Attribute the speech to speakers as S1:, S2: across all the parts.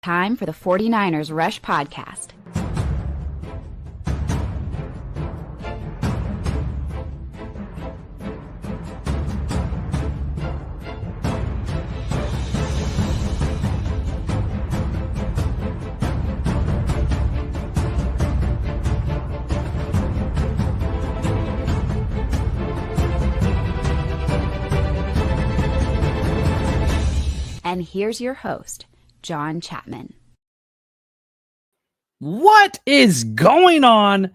S1: Time for the 49ers Rush Podcast. And here's your host, John Chapman.
S2: What is going on,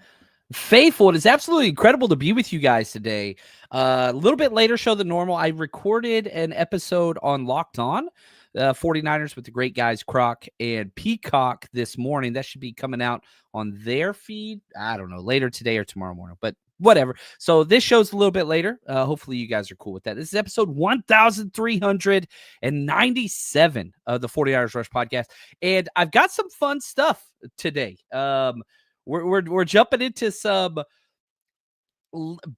S2: faithful? It is absolutely incredible to be with you guys today. A little bit later show than normal. I recorded an episode on Locked On 49ers with the great guys Croc and Peacock this morning. That should be coming out on their feed. I don't know, later today or tomorrow morning, but whatever. So this show's a little bit later. Hopefully you guys are cool with that. This is episode 1397 of the 49ers Rush Podcast. And I've got some fun stuff today. We're jumping into some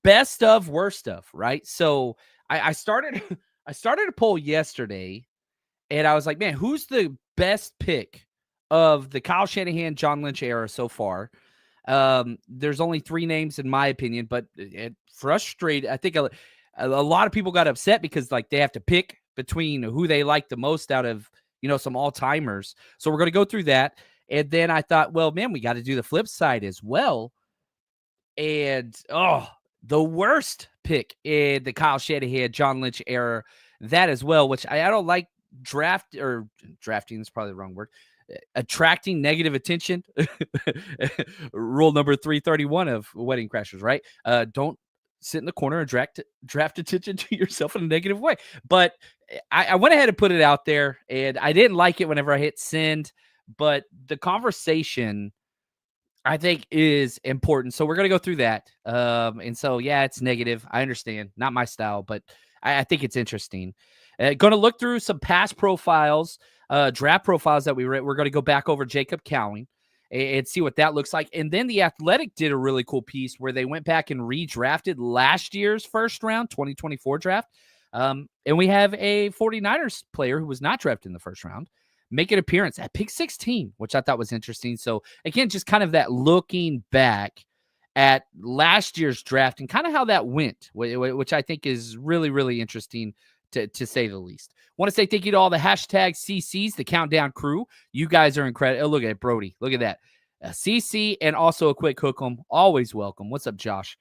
S2: best of, worst of, right? So I started a poll yesterday, and I was like, man, who's the best pick of the Kyle Shanahan, John Lynch era so far? There's only three names in my opinion, but it frustrated. I think a lot of people got upset because like they have to pick between who they like the most out of, some all-timers. So we're going to go through that. And then I thought, well, man, we got to do the flip side as well. And, the worst pick in the Kyle Shanahan, John Lynch era, that as well, which I don't like drafting is probably the wrong word. Attracting negative attention. Rule number 331 of Wedding Crashers, right? Don't sit in the corner and draft attention to yourself in a negative way. But I went ahead and put it out there, and I didn't like it whenever I hit send. But the conversation, I think, is important. So we're going to go through that. And so, yeah, it's negative. I understand. Not my style, but I think it's interesting. Going to look through some past profiles, draft profiles that we read. We're going to go back over Jacob Cowing and see what that looks like. And then The Athletic did a really cool piece where they went back and redrafted last year's first round, 2024 draft. And we have a 49ers player who was not drafted in the first round make an appearance at pick 16, which I thought was interesting. So, again, just kind of that looking back at last year's draft and kind of how that went, which I think is really, really interesting to say the least. Want to say thank you to all the hashtag CCs, the Countdown crew. You guys are incredible. Oh, look at it, Brody. Look at that. CC and also a quick hook 'em. Always welcome. What's up, Josh?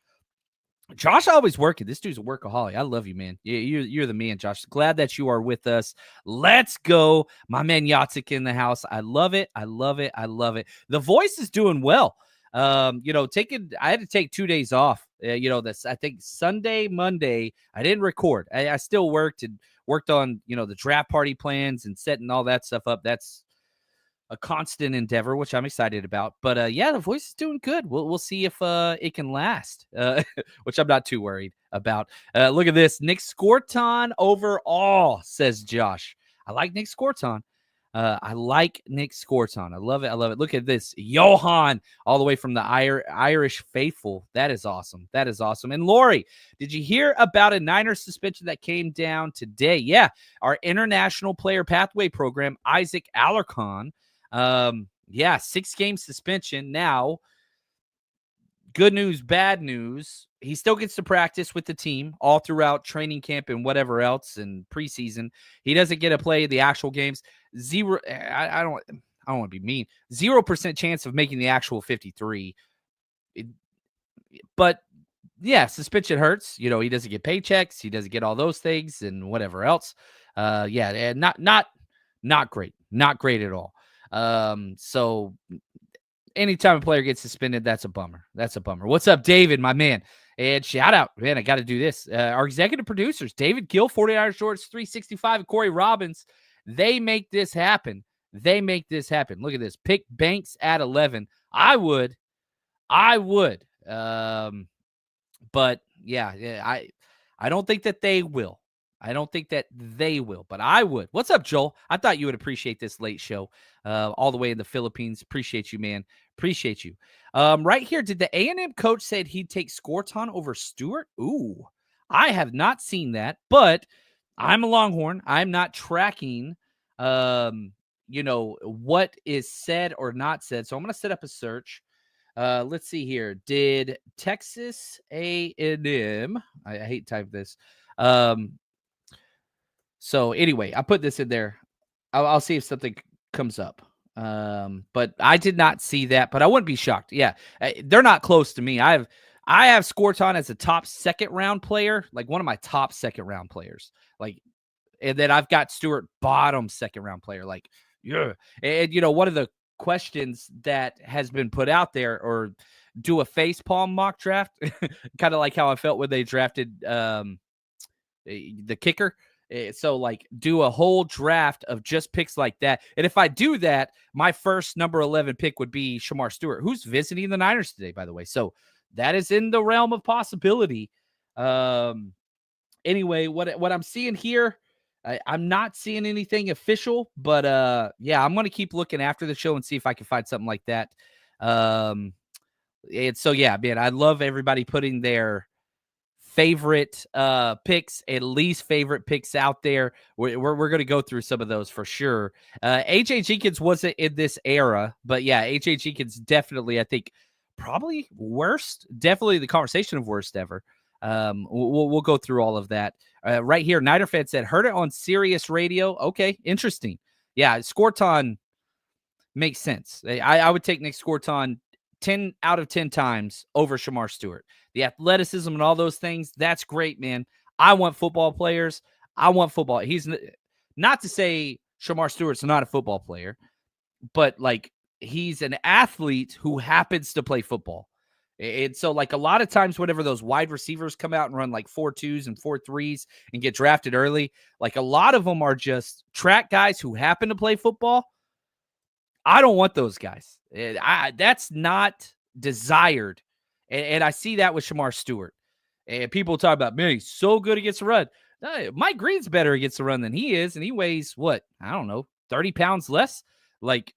S2: Josh always working. This dude's a workaholic. I love you, man. You're the man, Josh. Glad that you are with us. Let's go. My man Yatsik in the house. I love it. I love it. I love it. The voice is doing well. I had to take 2 days off. This, I think Sunday, Monday, I didn't record. I still worked on, the draft party plans and setting all that stuff up. That's a constant endeavor, which I'm excited about. But the voice is doing good. We'll see if it can last, which I'm not too worried about. Look at this. Nick Scorton overall, says Josh. I like Nick Scorton. I like Nick Scorton. I love it. I love it. Look at this. Johan, all the way from the Irish faithful. That is awesome. That is awesome. And Lori, did you hear about a Niners suspension that came down today? Yeah. Our international player pathway program, Isaac Alarcon. 6-game suspension. Now, good news, bad news. He still gets to practice with the team all throughout training camp and whatever else and preseason. He doesn't get to play the actual games. Zero. I don't want to be mean. 0% chance of making the actual 53. But yeah, suspension hurts. He doesn't get paychecks. He doesn't get all those things and whatever else. Not great. Not great at all. So anytime a player gets suspended, that's a bummer. That's a bummer. What's up, David, my man? And shout out, man, I got to do this. Our executive producers, David Gill, 49ers Shorts 365, and Corey Robbins, they make this happen. They make this happen. Look at this. Pick Banks at 11. I would. But yeah, I don't think that they will. But I would. What's up, Joel? I thought you would appreciate this late show all the way in the Philippines. Appreciate you, man. Appreciate you. Right here, did the A&M coach said he'd take Scorton over Stewart? Ooh, I have not seen that, but I'm a Longhorn. I'm not tracking, what is said or not said. So I'm going to set up a search. Let's see here. Did Texas A&M, I hate type this. So anyway, I put this in there. I'll see if something comes up. But I did not see that, but I wouldn't be shocked. Yeah. They're not close to me. I have Scorton as a top second round player, like one of my top second round players. Like, and then I've got Stewart bottom second round player. Like, yeah. And one of the questions that has been put out there, or do a face palm mock draft, kind of like how I felt when they drafted the kicker. So like do a whole draft of just picks like that. And if I do that, my first number 11 pick would be Shamar Stewart, who's visiting the Niners today, by the way. So that is in the realm of possibility. Anyway, what I'm seeing here, I'm not seeing anything official, but yeah, I'm going to keep looking after the show and see if I can find something like that. And so, yeah, man, I love everybody putting their favorite picks and least favorite picks out there. We're going to go through some of those for sure. AJ Jenkins wasn't in this era, but yeah, AJ Jenkins definitely, I think, probably worst, definitely the conversation of worst ever. We'll go through all of that. Right here, Niner fan said, heard it on Sirius Radio. Okay, interesting. Yeah, Scorton makes sense. I would take Nick Scorton 10 out of 10 times over Shamar Stewart. The athleticism and all those things, that's great, man. I want football players. I want football. He's not to say Shamar Stewart's not a football player, but like he's an athlete who happens to play football. And so like a lot of times whenever those wide receivers come out and run like 4.2s and 4.3s and get drafted early, like a lot of them are just track guys who happen to play football. I don't want those guys. That's not desired. And I see that with Shamar Stewart. And people talk about, man, he's so good against the run. Mike Green's better against the run than he is. And he weighs, what? I don't know, 30 pounds less? Like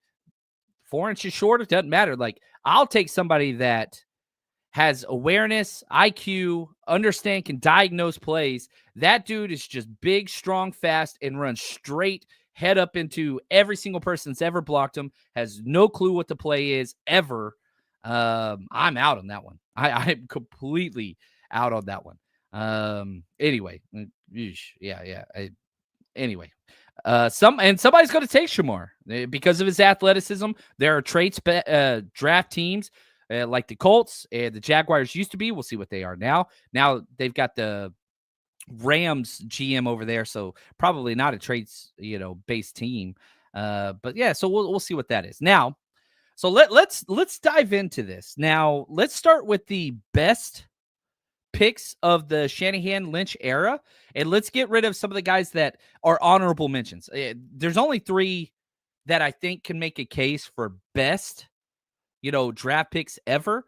S2: 4 inches shorter? Doesn't matter. Like, I'll take somebody that has awareness, IQ, can diagnose plays. That dude is just big, strong, fast, and runs straight head up into every single person that's ever blocked him, has no clue what the play is ever. I'm out on that one. I'm completely out on that one. Anyway, yeah. Anyway, somebody's going to take Shamar because of his athleticism. There are traits draft teams like the Colts and the Jaguars used to be. We'll see what they are now. Now they've got the Rams GM over there, so probably not a traits based team. But yeah, so we'll see what that is now. So let's dive into this. Now, let's start with the best picks of the Shanahan-Lynch era, and let's get rid of some of the guys that are honorable mentions. There's only 3 that I think can make a case for best, draft picks ever.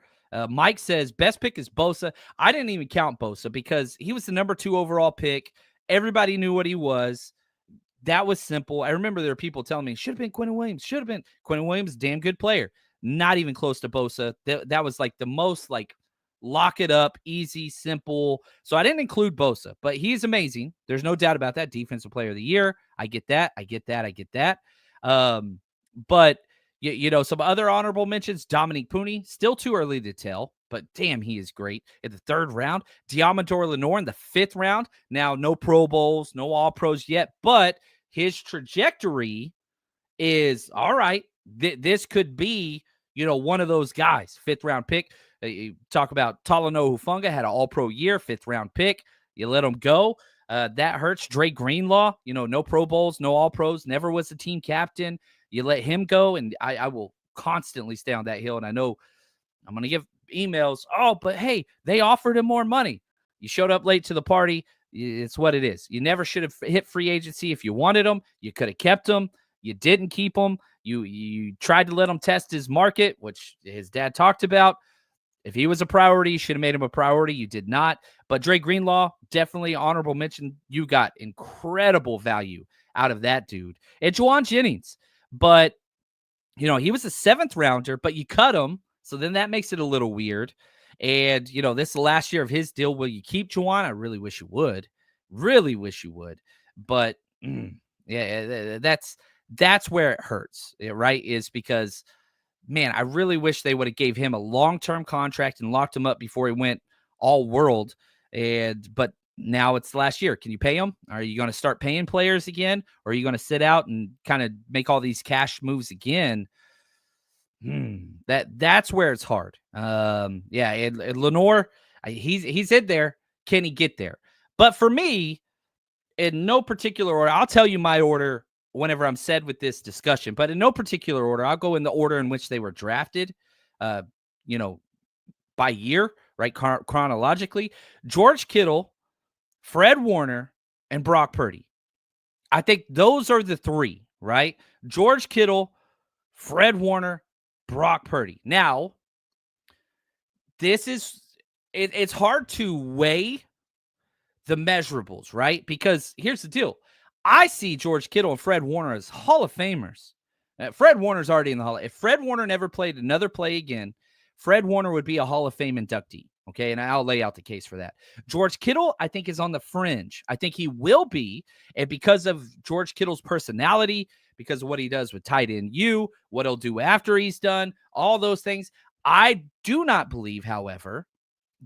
S2: Mike says best pick is Bosa. I didn't even count Bosa because he was the number 2 overall pick. Everybody knew what he was. That was simple. I remember there were people telling me, should have been Quinnen Williams. Should have been. Quinnen Williams, damn good player. Not even close to Bosa. That was like the most like lock it up, easy, simple. So I didn't include Bosa, but he's amazing. There's no doubt about that. Defensive player of the year. I get that. But some other honorable mentions, Dominique Pooney, still too early to tell, but damn, he is great. In the 3rd round, Diamador Lenore in the 5th round. Now, no Pro Bowls, no All-Pros yet, but his trajectory is all right. This could be, one of those guys. 5th round pick. You talk about Talanoa Hufanga, had an All-Pro year, 5th round pick. You let him go. That hurts. Dre Greenlaw, no Pro Bowls, no All-Pros, never was the team captain. You let him go, and I will constantly stay on that hill. And I know I'm going to give emails. Oh, but hey, they offered him more money. You showed up late to the party. It's what it is. You never should have hit free agency. If you wanted him, you could have kept him. You didn't keep him. You tried to let him test his market, which his dad talked about. If he was a priority, you should have made him a priority. You did not. But Dre Greenlaw, definitely honorable mention. You got incredible value out of that dude. And Juwan Jennings. But, he was a 7th rounder, but you cut him. So then that makes it a little weird. And, this is the last year of his deal. Will you keep Juwan? I really wish you would. Really wish you would. But, yeah, That's where it hurts, right? Is because, man, I really wish they would have gave him a long-term contract and locked him up before he went all world. But now it's last year. Can you pay him? Are you going to start paying players again? Or are you going to sit out and kind of make all these cash moves again? That's where it's hard. Yeah, and Lenore, he's in there. Can he get there? But for me, in no particular order, I'll tell you my order whenever I'm said with this discussion, but in no particular order, I'll go in the order in which they were drafted, you know, by year, right? Chronologically. George Kittle, Fred Warner, and Brock Purdy. I think those are the three, right? George Kittle, Fred Warner, Brock Purdy. Now, this is, it's hard to weigh the measurables, right? Because here's the deal. I see George Kittle and Fred Warner as Hall of Famers. Fred Warner's already in the Hall. If Fred Warner never played another play again, Fred Warner would be a Hall of Fame inductee. Okay, and I'll lay out the case for that. George Kittle, I think, is on the fringe. I think he will be, and because of George Kittle's personality, because of what he does with tight end U, what he'll do after he's done, all those things. I do not believe, however,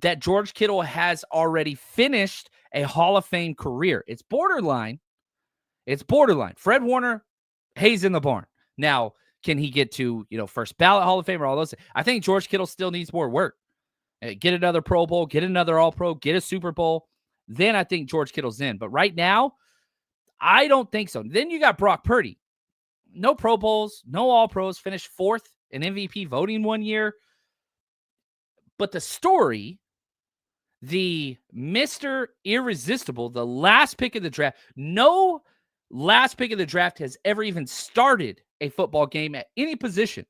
S2: that George Kittle has already finished a Hall of Fame career. It's borderline. It's borderline. Fred Warner, Hayes in the barn. Now, can he get to, first ballot Hall of Fame or all those? I think George Kittle still needs more work. Get another Pro Bowl, get another All-Pro, get a Super Bowl. Then I think George Kittle's in. But right now, I don't think so. Then you got Brock Purdy. No Pro Bowls, no All-Pros, finished fourth in MVP voting one year. But the story, the Mr. Irresistible, the last pick of the draft, no last pick of the draft has ever even started a football game at any position,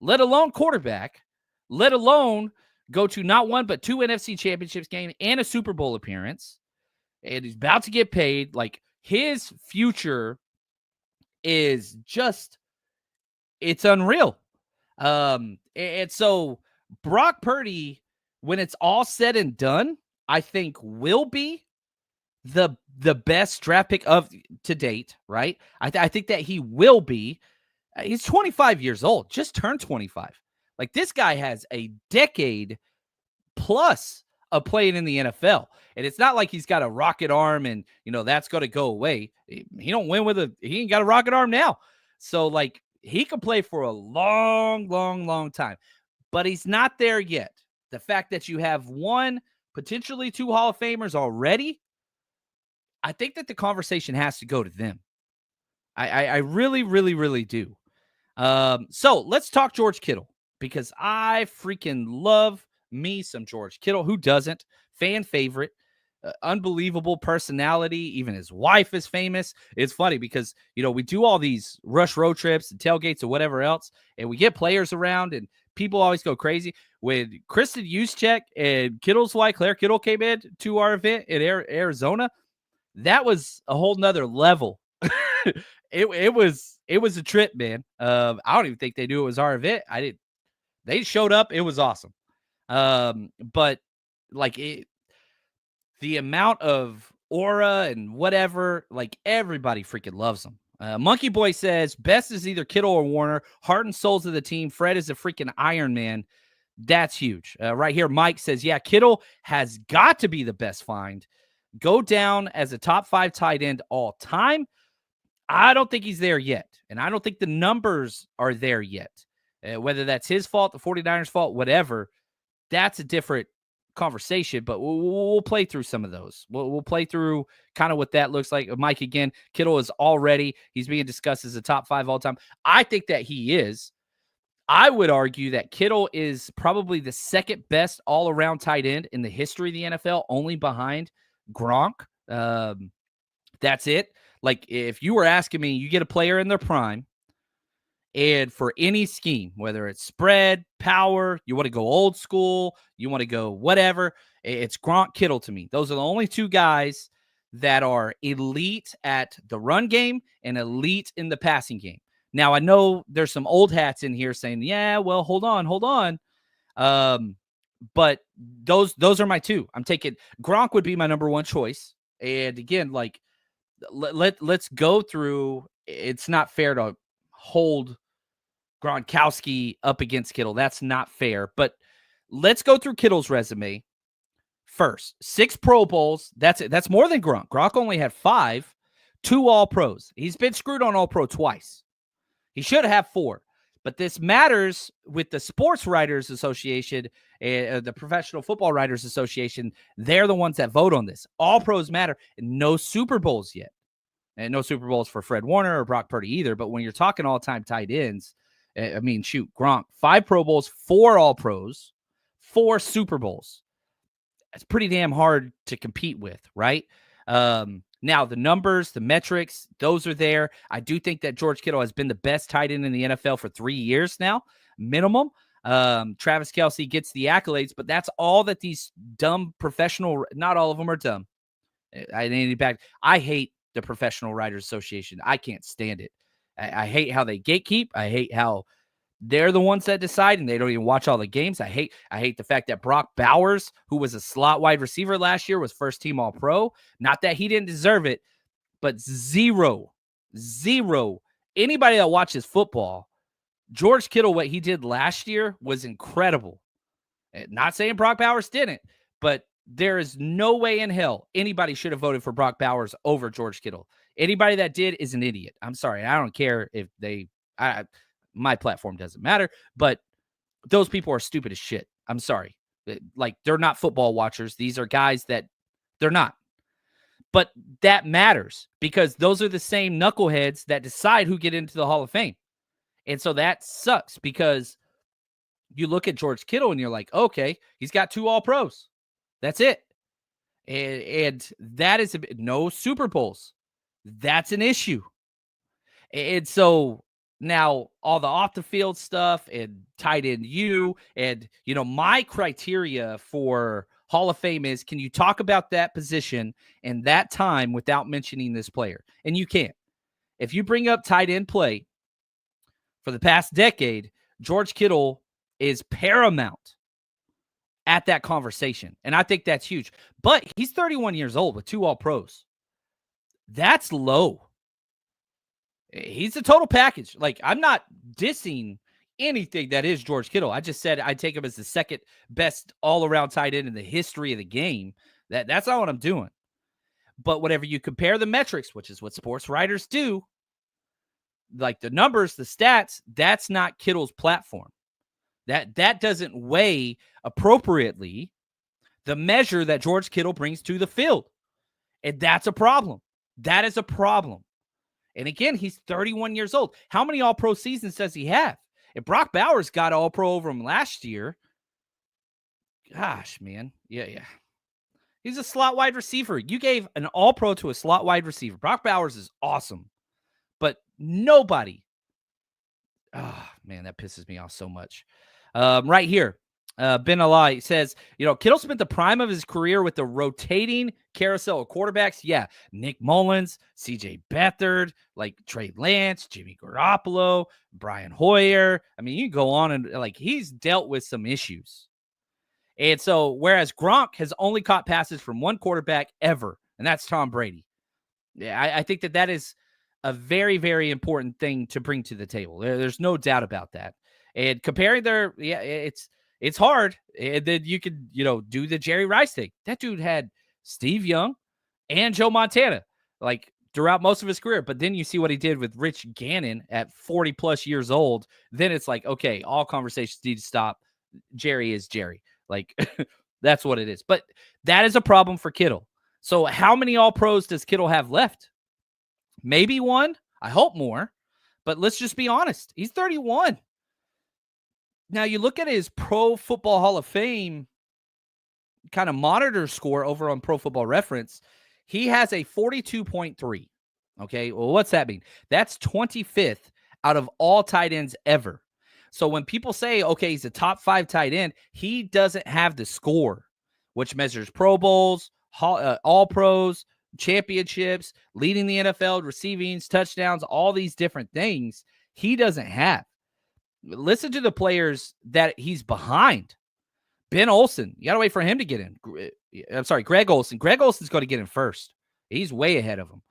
S2: let alone quarterback, let alone go to not one but two NFC championships game and a Super Bowl appearance. And he's about to get paid. Like, his future is just, it's unreal. And so Brock Purdy, when it's all said and done, I think will be the best draft pick of to date, right? I think that he will be. He's 25 years old, just turned 25. Like, this guy has a decade plus of playing in the NFL. And it's not like he's got a rocket arm and, that's going to go away. He don't win he ain't got a rocket arm now. So, like, he could play for a long, long, long time. But he's not there yet. The fact that you have one, potentially two Hall of Famers already, I think that the conversation has to go to them. I really, really, really do. So let's talk George Kittle, because I freaking love me some George Kittle. Who doesn't? Fan favorite. Unbelievable personality. Even his wife is famous. It's funny because, we do all these rush road trips and tailgates or whatever else, and we get players around, and people always go crazy. When Kristen Juszczyk and Kittle's wife, Claire Kittle, came in to our event in Arizona, that was a whole nother level. It was a trip, man. I don't even think they knew it was our event. They showed up. It was awesome. But like, the amount of aura and whatever, like, everybody freaking loves them. Monkey Boy says, best is either Kittle or Warner. Heart and souls of the team. Fred is a freaking Iron Man. That's huge. Right here, Mike says, yeah, Kittle has got to be the best find. Go down as a top 5 tight end all time. I don't think he's there yet. And I don't think the numbers are there yet. Whether that's his fault, the 49ers' fault, whatever, that's a different conversation, but we'll play through some of those. We'll play through kind of what that looks like. Mike, again, Kittle is he's being discussed as a top 5 all time. I think that he is. I would argue that Kittle is probably the second best all-around tight end in the history of the NFL, only behind Gronk. That's it. Like, if you were asking me, you get a player in their prime, and for any scheme, whether it's spread, power, you want to go old school, you want to go whatever, it's Gronk, Kittle to me. Those are the only two guys that are elite at the run game and elite in the passing game. Now, I know there's some old hats in here saying, yeah, well, hold on. But those are my two. I'm taking Gronk would be my number one choice. And again, like, let's go through it's not fair to hold Gronkowski up against Kittle. That's not fair. But let's go through Kittle's resume first. 6 Pro Bowls. That's it. That's more than Gronk. Gronk only had 5, 2 All-Pros. He's been screwed on All-Pro twice. He should have 4. But this matters with the Sports Writers Association, the Professional Football Writers Association. They're the ones that vote on this. All pros matter. And no Super Bowls yet. And no Super Bowls for Fred Warner or Brock Purdy either. But when you're talking all-time tight ends, I mean, shoot, Gronk, 5 Pro Bowls, 4 All-Pros, 4 Super Bowls. It's pretty damn hard to compete with, right? Now, the numbers, the metrics, those are there. I do think that George Kittle has been the best tight end in the NFL for 3 years now, minimum. Travis Kelce gets the accolades, but that's all that these dumb professional, not all of them are dumb. I hate the Professional Writers Association. I can't stand it. I hate how they gatekeep. I hate how they're the ones that decide, and they don't even watch all the games. I hate the fact that Brock Bowers, who was a slot wide receiver last year, was first team All-Pro. Not that he didn't deserve it, but zero. Anybody that watches football, George Kittle, what he did last year was incredible. Not saying Brock Bowers didn't, but there is no way in hell anybody should have voted for Brock Bowers over George Kittle. Anybody that did is an idiot. I'm sorry. I don't care if my platform doesn't matter, but those people are stupid as shit. I'm sorry. Like, they're not football watchers. These are guys that they're not. But that matters because those are the same knuckleheads that decide who get into the Hall of Fame. And so that sucks because you look at George Kittle and you're like, okay, he's got 2 All-Pros. That's it. And that is no Super Bowls. That's an issue. And so now all the off the field stuff and tight end and, my criteria for Hall of Fame is, can you talk about that position and that time without mentioning this player? And you can't. If you bring up tight end play for the past decade, George Kittle is paramount at that conversation. And I think that's huge. But he's 31 years old with 2 All-Pros. That's low. He's a total package. Like, I'm not dissing anything that is George Kittle. I just said I take him as the second best all-around tight end in the history of the game. That's not what I'm doing. But whenever you compare the metrics, which is what sports writers do, like the numbers, the stats, that's not Kittle's platform. That doesn't weigh appropriately the measure that George Kittle brings to the field. And that's a problem. That is a problem. And again, he's 31 years old. How many All-Pro seasons does he have? If Brock Bowers got All-Pro over him last year, gosh, man. Yeah. He's a slot wide receiver. You gave an All-Pro to a slot wide receiver. Brock Bowers is awesome. But nobody. Oh, man, that pisses me off so much. Right here, Ben Alai says, Kittle spent the prime of his career with the rotating carousel of quarterbacks. Yeah, Nick Mullins, C.J. Beathard, like Trey Lance, Jimmy Garoppolo, Brian Hoyer. I mean, you can go on and he's dealt with some issues. And so, whereas Gronk has only caught passes from one quarterback ever, and that's Tom Brady. Yeah, I think that is a very, very important thing to bring to the table. There's no doubt about that. And comparing it's hard. And then you could, do the Jerry Rice thing. That dude had Steve Young and Joe Montana, throughout most of his career. But then you see what he did with Rich Gannon at 40 plus years old. Then it's like, okay, all conversations need to stop. Jerry is Jerry. That's what it is. But that is a problem for Kittle. So how many All-Pros does Kittle have left? Maybe 1. I hope more. But let's just be honest. He's 31. Now, you look at his Pro Football Hall of Fame kind of monitor score over on Pro Football Reference. He has a 42.3. Okay, well, what's that mean? That's 25th out of all tight ends ever. So when people say, okay, he's a top 5 tight end, he doesn't have the score, which measures Pro Bowls, All-Pros, championships, leading the NFL, receivings, touchdowns, all these different things. He doesn't have. Listen to the players that he's behind. Ben Olsen, you got to wait for him to get in. I'm sorry, Greg Olsen. Greg Olsen's going to get in first. He's way ahead of him.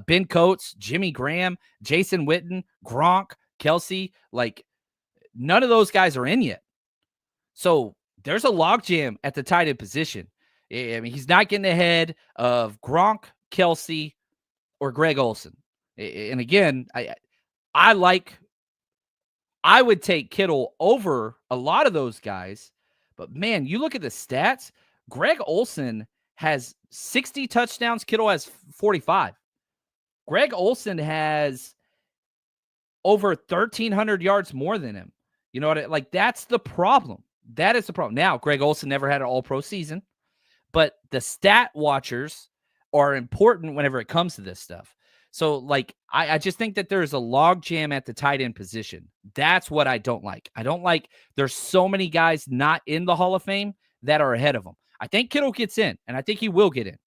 S2: Ben Coates, Jimmy Graham, Jason Witten, Gronk, Kelsey, like none of those guys are in yet. So there's a logjam at the tight end position. I mean, he's not getting ahead of Gronk, Kelsey, or Greg Olsen. And again, I would take Kittle over a lot of those guys. But man, you look at the stats, Greg Olsen has 60 touchdowns, Kittle has 45. Greg Olsen has over 1,300 yards more than him. You know what? Like, that's the problem. That is the problem. Now, Greg Olsen never had an all-pro season, but the stat watchers are important whenever it comes to this stuff. So, like, I just think that there's a log jam at the tight end position. That's what I don't like. I don't like there's so many guys not in the Hall of Fame that are ahead of him. I think Kittle gets in, and I think he will get in.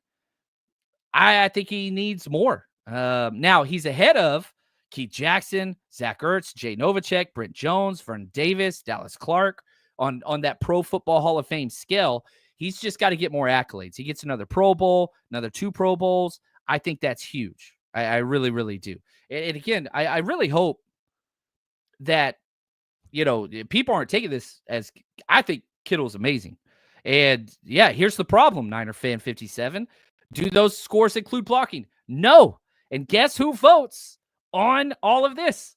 S2: I think he needs more. Now, he's ahead of Keith Jackson, Zach Ertz, Jay Novacek, Brent Jones, Vernon Davis, Dallas Clark on that Pro Football Hall of Fame scale. He's just got to get more accolades. He gets another Pro Bowl, another 2 Pro Bowls. I think that's huge. I really, really do. And again, I really hope that, people aren't taking this as I think Kittle's amazing. And yeah, here's the problem, Niner fan 57. Do those scores include blocking? No. And guess who votes on all of this?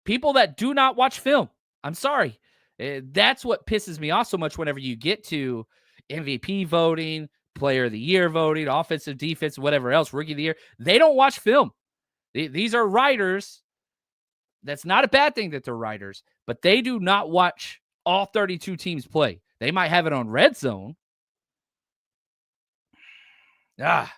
S2: People that do not watch film. I'm sorry. That's what pisses me off so much whenever you get to MVP voting, player of the year voting, offensive, defense, whatever else, rookie of the year. They don't watch film. These are writers. That's not a bad thing that they're writers, but they do not watch all 32 teams play. They might have it on Red Zone. Yeah.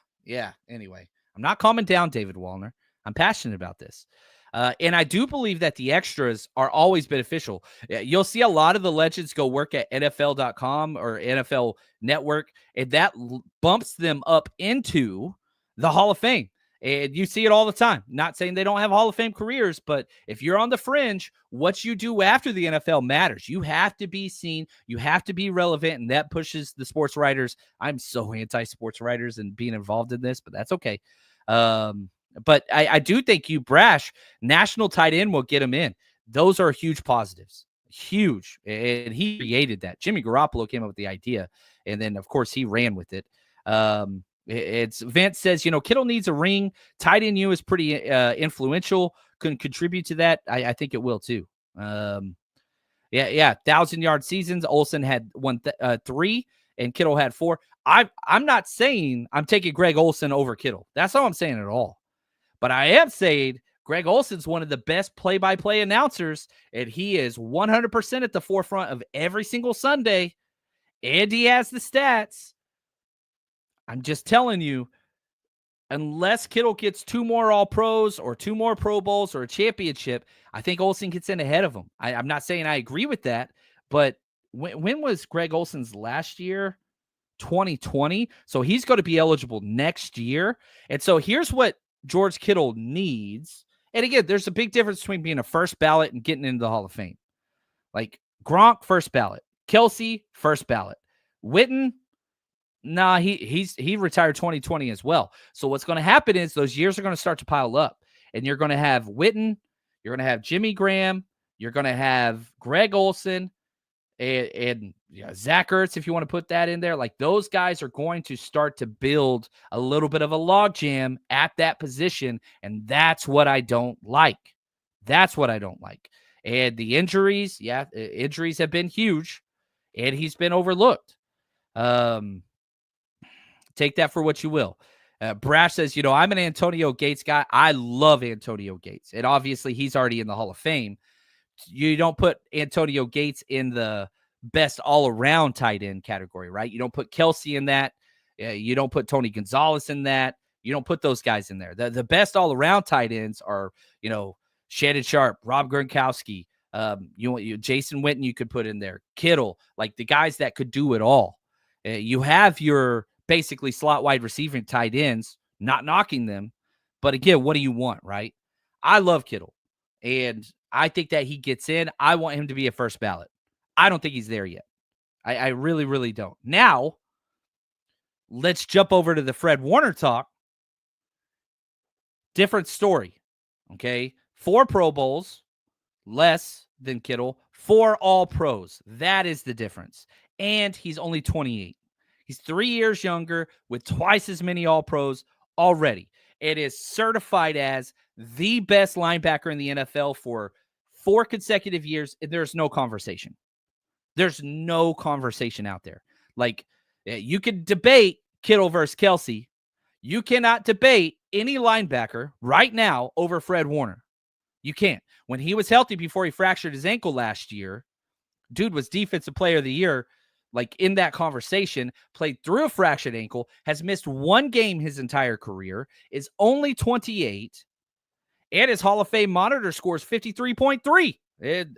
S2: Anyway, I'm not calming down, David Wallner. I'm passionate about this. And I do believe that the extras are always beneficial. You'll see a lot of the legends go work at NFL.com or NFL Network, and that bumps them up into the Hall of Fame. And you see it all the time. Not saying they don't have Hall of Fame careers, but if you're on the fringe, what you do after the NFL matters. You have to be seen. You have to be relevant, and that pushes the sports writers. I'm so anti-sports writers and being involved in this, but that's okay. But I do think you brash national tight end will get him in. Those are huge positives. Huge. And he created that. Jimmy Garoppolo came up with the idea. And then, of course, he ran with it. It's Vince says, Kittle needs a ring. Tight end U is pretty influential. Can contribute to that. I think it will too. 1,000-yard seasons. Olsen had 3 and Kittle had 4. I'm not saying I'm taking Greg Olsen over Kittle. That's not what I'm saying at all. But I am saying Greg Olsen's one of the best play-by-play announcers, and he is 100% at the forefront of every single Sunday, and he has the stats. I'm just telling you, unless Kittle gets 2 more All-Pros or 2 more Pro Bowls or a championship, I think Olsen gets in ahead of him. I'm not saying I agree with that, but when was Greg Olsen's last year? 2020. So he's going to be eligible next year. And so here's what George Kittle needs. And again, there's a big difference between being a first ballot and getting into the Hall of Fame. Like Gronk, first ballot. Kelsey, first ballot. Witten, he retired 2020 as well. So what's going to happen is those years are going to start to pile up. And you're going to have Witten, you're going to have Jimmy Graham, you're going to have Greg Olsen, and Zach Ertz, if you want to put that in there. Like, those guys are going to start to build a little bit of a logjam at that position, and that's what I don't like. That's what I don't like. And the injuries, injuries have been huge, and he's been overlooked. Take that for what you will. Brash says, I'm an Antonio Gates guy. I love Antonio Gates, and obviously he's already in the Hall of Fame. You don't put Antonio Gates in the best all-around tight end category, right? You don't put Kelsey in that. You don't put Tony Gonzalez in that. You don't put those guys in there. The best all-around tight ends are, Shannon Sharp, Rob Gronkowski, Jason Witten you could put in there, Kittle, like the guys that could do it all. You have your basically slot wide receiving tight ends, not knocking them. But again, what do you want, right? I love Kittle, and I think that he gets in. I want him to be a first ballot. I don't think he's there yet. I really, really don't. Now, let's jump over to the Fred Warner talk. different story. Okay. 4 Pro Bowls, less than Kittle, 4 All-Pros. That is the difference. And he's only 28. He's 3 years younger with twice as many All-Pros already. It is certified as the best linebacker in the NFL for 4 consecutive years. There's no conversation. There's no conversation out there. Like, you could debate Kittle versus Kelsey. You cannot debate any linebacker right now over Fred Warner. You can't. When he was healthy before he fractured his ankle last year, dude was defensive player of the year, like in that conversation, played through a fractured ankle, has missed 1 game his entire career, is only 28, and his Hall of Fame monitor scores 53.3.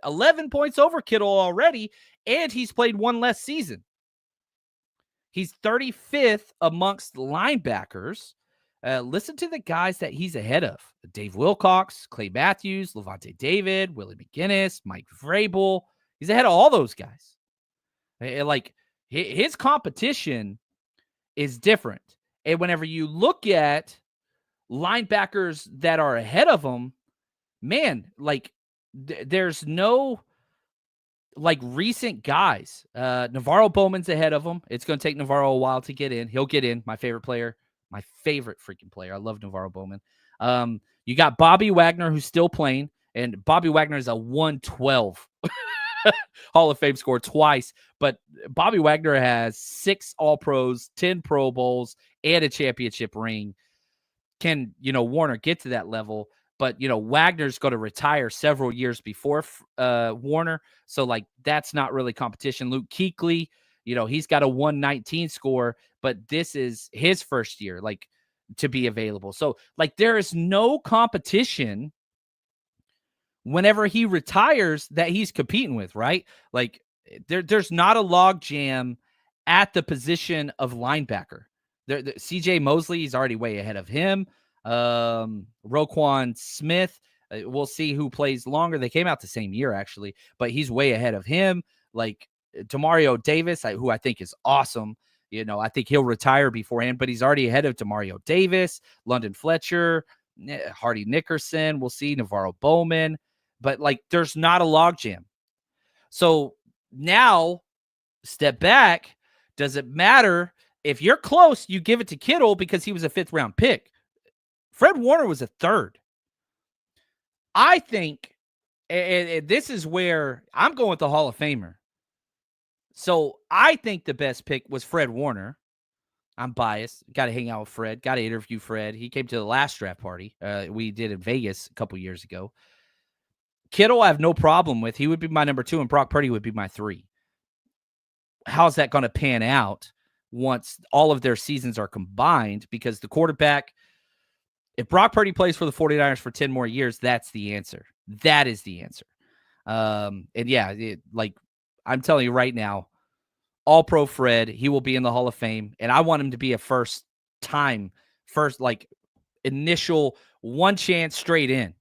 S2: 11 points over Kittle already, and he's played 1 less season. He's 35th amongst linebackers. Listen to the guys that he's ahead of. Dave Wilcox, Clay Matthews, Levante David, Willie McGinnis, Mike Vrabel. He's ahead of all those guys. Like, his competition is different. And whenever you look at linebackers that are ahead of him, man, like, there's no like recent guys. Navarro Bowman's ahead of him. It's going to take Navarro a while to get in. He'll get in. My favorite player. My favorite freaking player. I love Navarro Bowman. You got Bobby Wagner, who's still playing, and Bobby Wagner is a 112 Hall of Fame score twice. But Bobby Wagner has 6 All-Pros, 10 Pro Bowls, and a championship ring. Can, Warner get to that level? But, Wagner's going to retire several years before Warner. So, like, that's not really competition. Luke Kuechly, he's got a 119 score, but this is his first year, like, to be available. So, like, there is no competition whenever he retires that he's competing with, right? Like, there's not a log jam at the position of linebacker. CJ Mosley, he's already way ahead of him. Roquan Smith, we'll see who plays longer. They came out the same year, actually, but he's way ahead of him. Like, Demario Davis, who I think is awesome. I think he'll retire beforehand, but he's already ahead of Demario Davis, London Fletcher, Hardy Nickerson. We'll see Navarro Bowman, but like, there's not a logjam. So now, step back. Does it matter if you're close? You give it to Kittle because he was a 5th round pick. Fred Warner was a 3rd. I think, and this is where I'm going with the Hall of Famer. So I think the best pick was Fred Warner. I'm biased. Got to hang out with Fred. Got to interview Fred. He came to the last draft party we did in Vegas a couple years ago. Kittle I have no problem with. He would be my number 2, and Brock Purdy would be my 3. How's that going to pan out once all of their seasons are combined? Because the quarterback, if Brock Purdy plays for the 49ers for 10 more years, that's the answer. That is the answer. And yeah, like, I'm telling you right now, All-Pro Fred, he will be in the Hall of Fame, and I want him to be a first initial one chance straight in.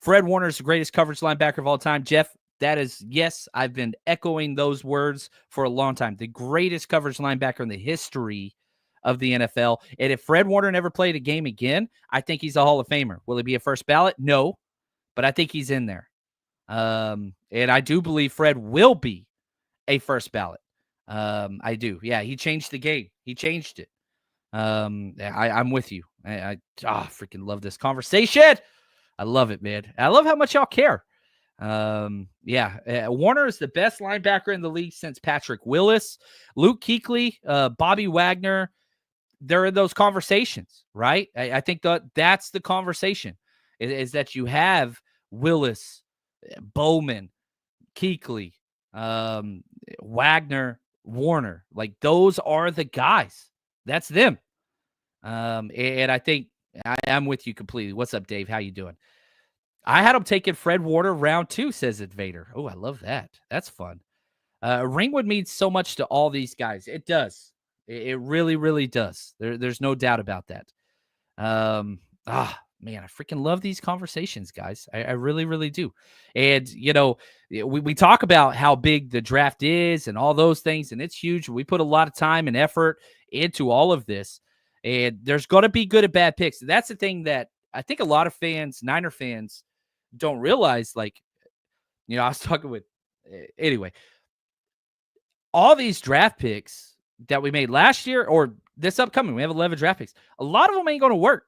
S2: Fred Warner is the greatest coverage linebacker of all time. Jeff, that is, yes, I've been echoing those words for a long time. The greatest coverage linebacker in the history of the NFL. And if Fred Warner never played a game again, I think he's a Hall of Famer. Will he be a first ballot? No, but I think he's in there. And I do believe Fred will be a first ballot. I do. Yeah, he changed the game. He changed it. I'm with you. I freaking love this conversation. I love it, man. I love how much y'all care. Warner is the best linebacker in the league since Patrick Willis. Luke Kuechly, Bobby Wagner, they're in those conversations, right? I think that's the conversation, is that you have Willis, Bowman, Kuechly, Wagner, Warner. Like, those are the guys. That's them. And I think I'm with you completely. What's up, Dave? How you doing? I had him taking Fred Warner round 2, says Invader. Oh, I love that. That's fun. Ringwood means so much to all these guys. It does. It really, really does. There's no doubt about that. Man, I freaking love these conversations, guys. I really, really do. And, we talk about how big the draft is and all those things, and it's huge. We put a lot of time and effort into all of this, and there's going to be good and bad picks. That's the thing that I think a lot of fans, Niner fans, don't realize, like, I was talking with, anyway, all these draft picks that we made last year or this upcoming, we have 11 draft picks. A lot of them ain't going to work.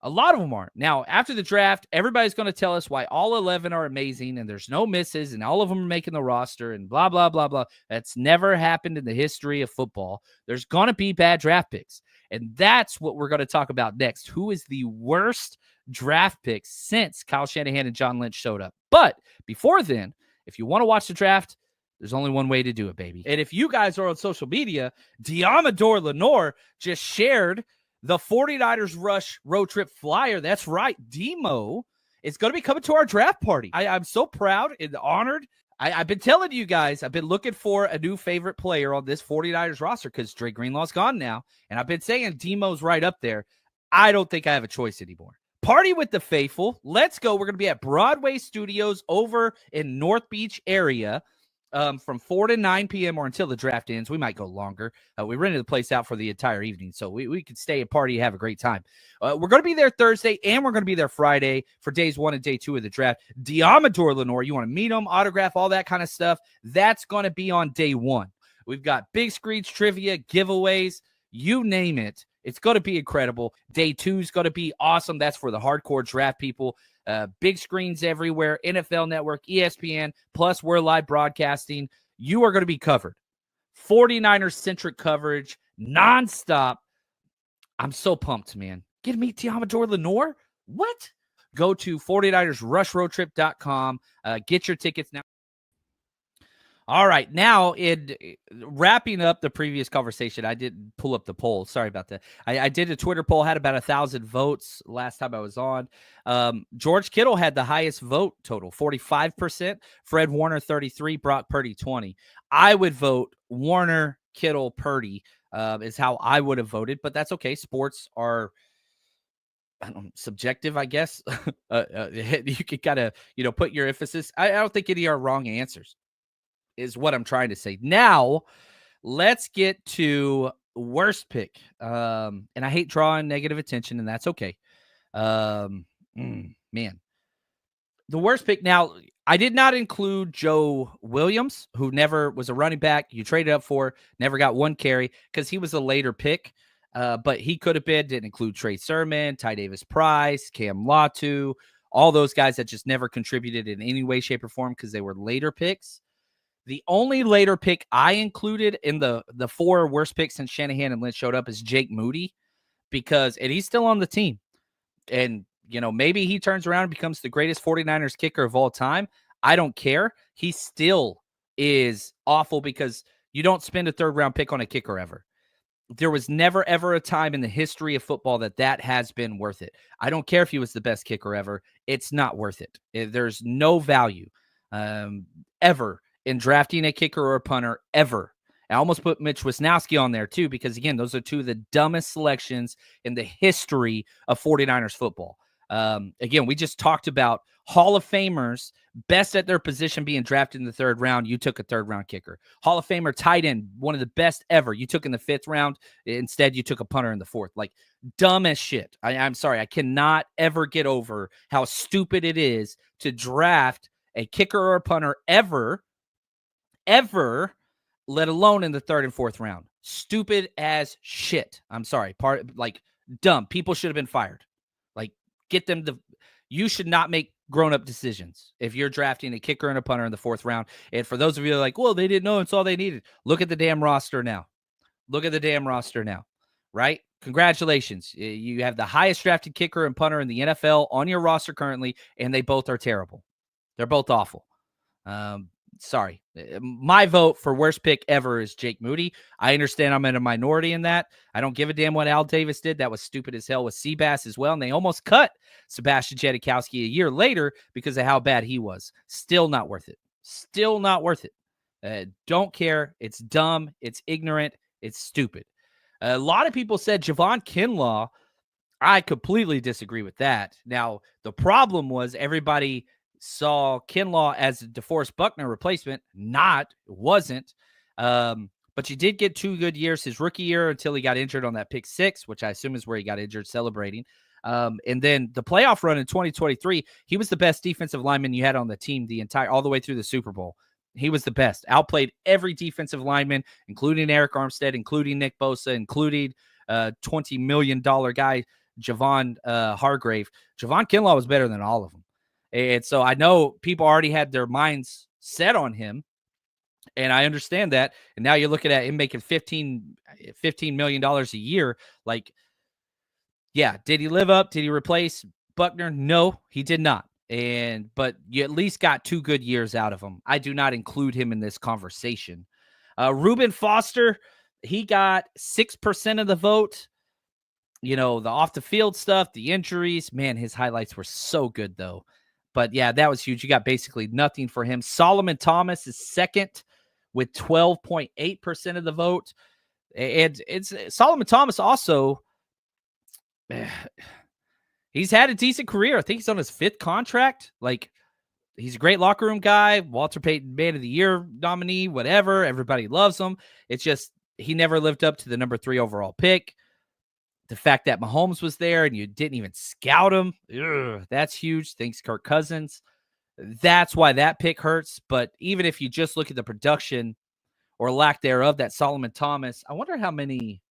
S2: A lot of them aren't. Now, after the draft, everybody's going to tell us why all 11 are amazing and there's no misses and all of them are making the roster and blah, blah, blah, blah. That's never happened in the history of football. There's going to be bad draft picks. And that's what we're going to talk about next. Who is the worst draft pick since Kyle Shanahan and John Lynch showed up? But before then, if you want to watch the draft, there's only one way to do it, baby. And if you guys are on social media, Diamador Lenore just shared the 49ers Rush road trip flyer. That's right. Demo is going to be coming to our draft party. I'm so proud and honored. I've been telling you guys, I've been looking for a new favorite player on this 49ers roster because Dre Greenlaw's gone now. And I've been saying Demo's right up there. I don't think I have a choice anymore. Party with the faithful. Let's go. We're going to be at Broadway Studios over in North Beach area. From 4 to 9 p.m. or until the draft ends. We might go longer. We rented the place out for the entire evening, so we could stay and party and have a great time. We're going to be there Thursday, and we're going to be there Friday for days 1 and day 2 of the draft. Diamador Lenore, you want to meet him, autograph, all that kind of stuff, that's going to be on day 1. We've got big screens, trivia, giveaways, you name it. It's going to be incredible. Day 2 is going to be awesome. That's for the hardcore draft people. Big screens everywhere, NFL Network, ESPN, plus we're live broadcasting. You are going to be covered. 49ers-centric coverage, nonstop. I'm so pumped, man. Get to meet Diamador Lenore? What? Go to 49ersrushroadtrip.com. Get your tickets now. All right, now in wrapping up the previous conversation, I didn't pull up the poll. Sorry about that. I did a Twitter poll, had about 1,000 votes last time I was on. George Kittle had the highest vote total, 45%. Fred Warner, 33%. Brock Purdy, 20%. I would vote Warner, Kittle, Purdy is how I would have voted, but that's okay. Sports are subjective, I guess. You could kind of, put your emphasis. I don't think any are wrong answers. Is what I'm trying to say. Now, let's get to worst pick. And I hate drawing negative attention, and that's okay. Man. The worst pick. Now, I did not include Joe Williams, who never was a running back. You traded up for, never got one carry because he was a later pick. But he could have been. Didn't include Trey Sermon, Ty Davis-Price, Cam Latu, all those guys that just never contributed in any way, shape, or form because they were later picks. The only later pick I included in the 4 worst picks since Shanahan and Lynch showed up is Jake Moody and he's still on the team. And, maybe he turns around and becomes the greatest 49ers kicker of all time. I don't care. He still is awful because you don't spend a 3rd round pick on a kicker ever. There was never, ever a time in the history of football that has been worth it. I don't care if he was the best kicker ever. It's not worth it. There's no value ever in drafting a kicker or a punter ever. I almost put Mitch Wisnowski on there too, because again, those are 2 of the dumbest selections in the history of 49ers football. Again, we just talked about Hall of Famers, best at their position being drafted in the 3rd round. You took a 3rd round kicker. Hall of Famer tight end, one of the best ever. You took in the 5th round. Instead, you took a punter in the 4th. Like, dumb as shit. I'm sorry. I cannot ever get over how stupid it is to draft a kicker or a punter ever, let alone in the 3rd and 4th round. Stupid as shit. I'm sorry. Dumb. People should have been fired. Get them you should not make grown-up decisions if you're drafting a kicker and a punter in the 4th round. And for those of you that are like, well, they didn't know it's all they needed. Look at the damn roster now. Right? Congratulations. You have the highest drafted kicker and punter in the NFL on your roster currently, and they both are terrible. They're both awful. Sorry. My vote for worst pick ever is Jake Moody. I understand I'm in a minority in that. I don't give a damn what Al Davis did. That was stupid as hell with Seabass as well. And they almost cut Sebastian Janikowski a year later because of how bad he was. Still not worth it. Don't care. It's dumb. It's ignorant. It's stupid. A lot of people said Javon Kinlaw. I completely disagree with that. Now, the problem was everybody saw Kinlaw as a DeForest Buckner replacement. Wasn't. But you did get 2 good years his rookie year until he got injured on that pick 6, which I assume is where he got injured celebrating. And then the playoff run in 2023, he was the best defensive lineman you had on the team all the way through the Super Bowl. He was the best, outplayed every defensive lineman, including Eric Armstead, including Nick Bosa, including $20 million guy, Javon Hargrave. Javon Kinlaw was better than all of them. And so I know people already had their minds set on him, and I understand that. And now you're looking at him making $15 million a year. Like, yeah, did he live up? Did he replace Buckner? No, he did not. But you at least got 2 good years out of him. I do not include him in this conversation. Reuben Foster, he got 6% of the vote. You know, the off the field stuff, the injuries, man, his highlights were so good though. But yeah, that was huge. You got basically nothing for him. Solomon Thomas is second with 12.8% of the vote. And it's Solomon Thomas also, he's had a decent career. I think he's on his 5th contract. Like, he's a great locker room guy. Walter Payton Man of the Year nominee, whatever. Everybody loves him. It's just he never lived up to the number 3 overall pick. The fact that Mahomes was there and you didn't even scout him, that's huge. Thanks, Kirk Cousins. That's why that pick hurts. But even if you just look at the production or lack thereof, that Solomon Thomas, I wonder how many.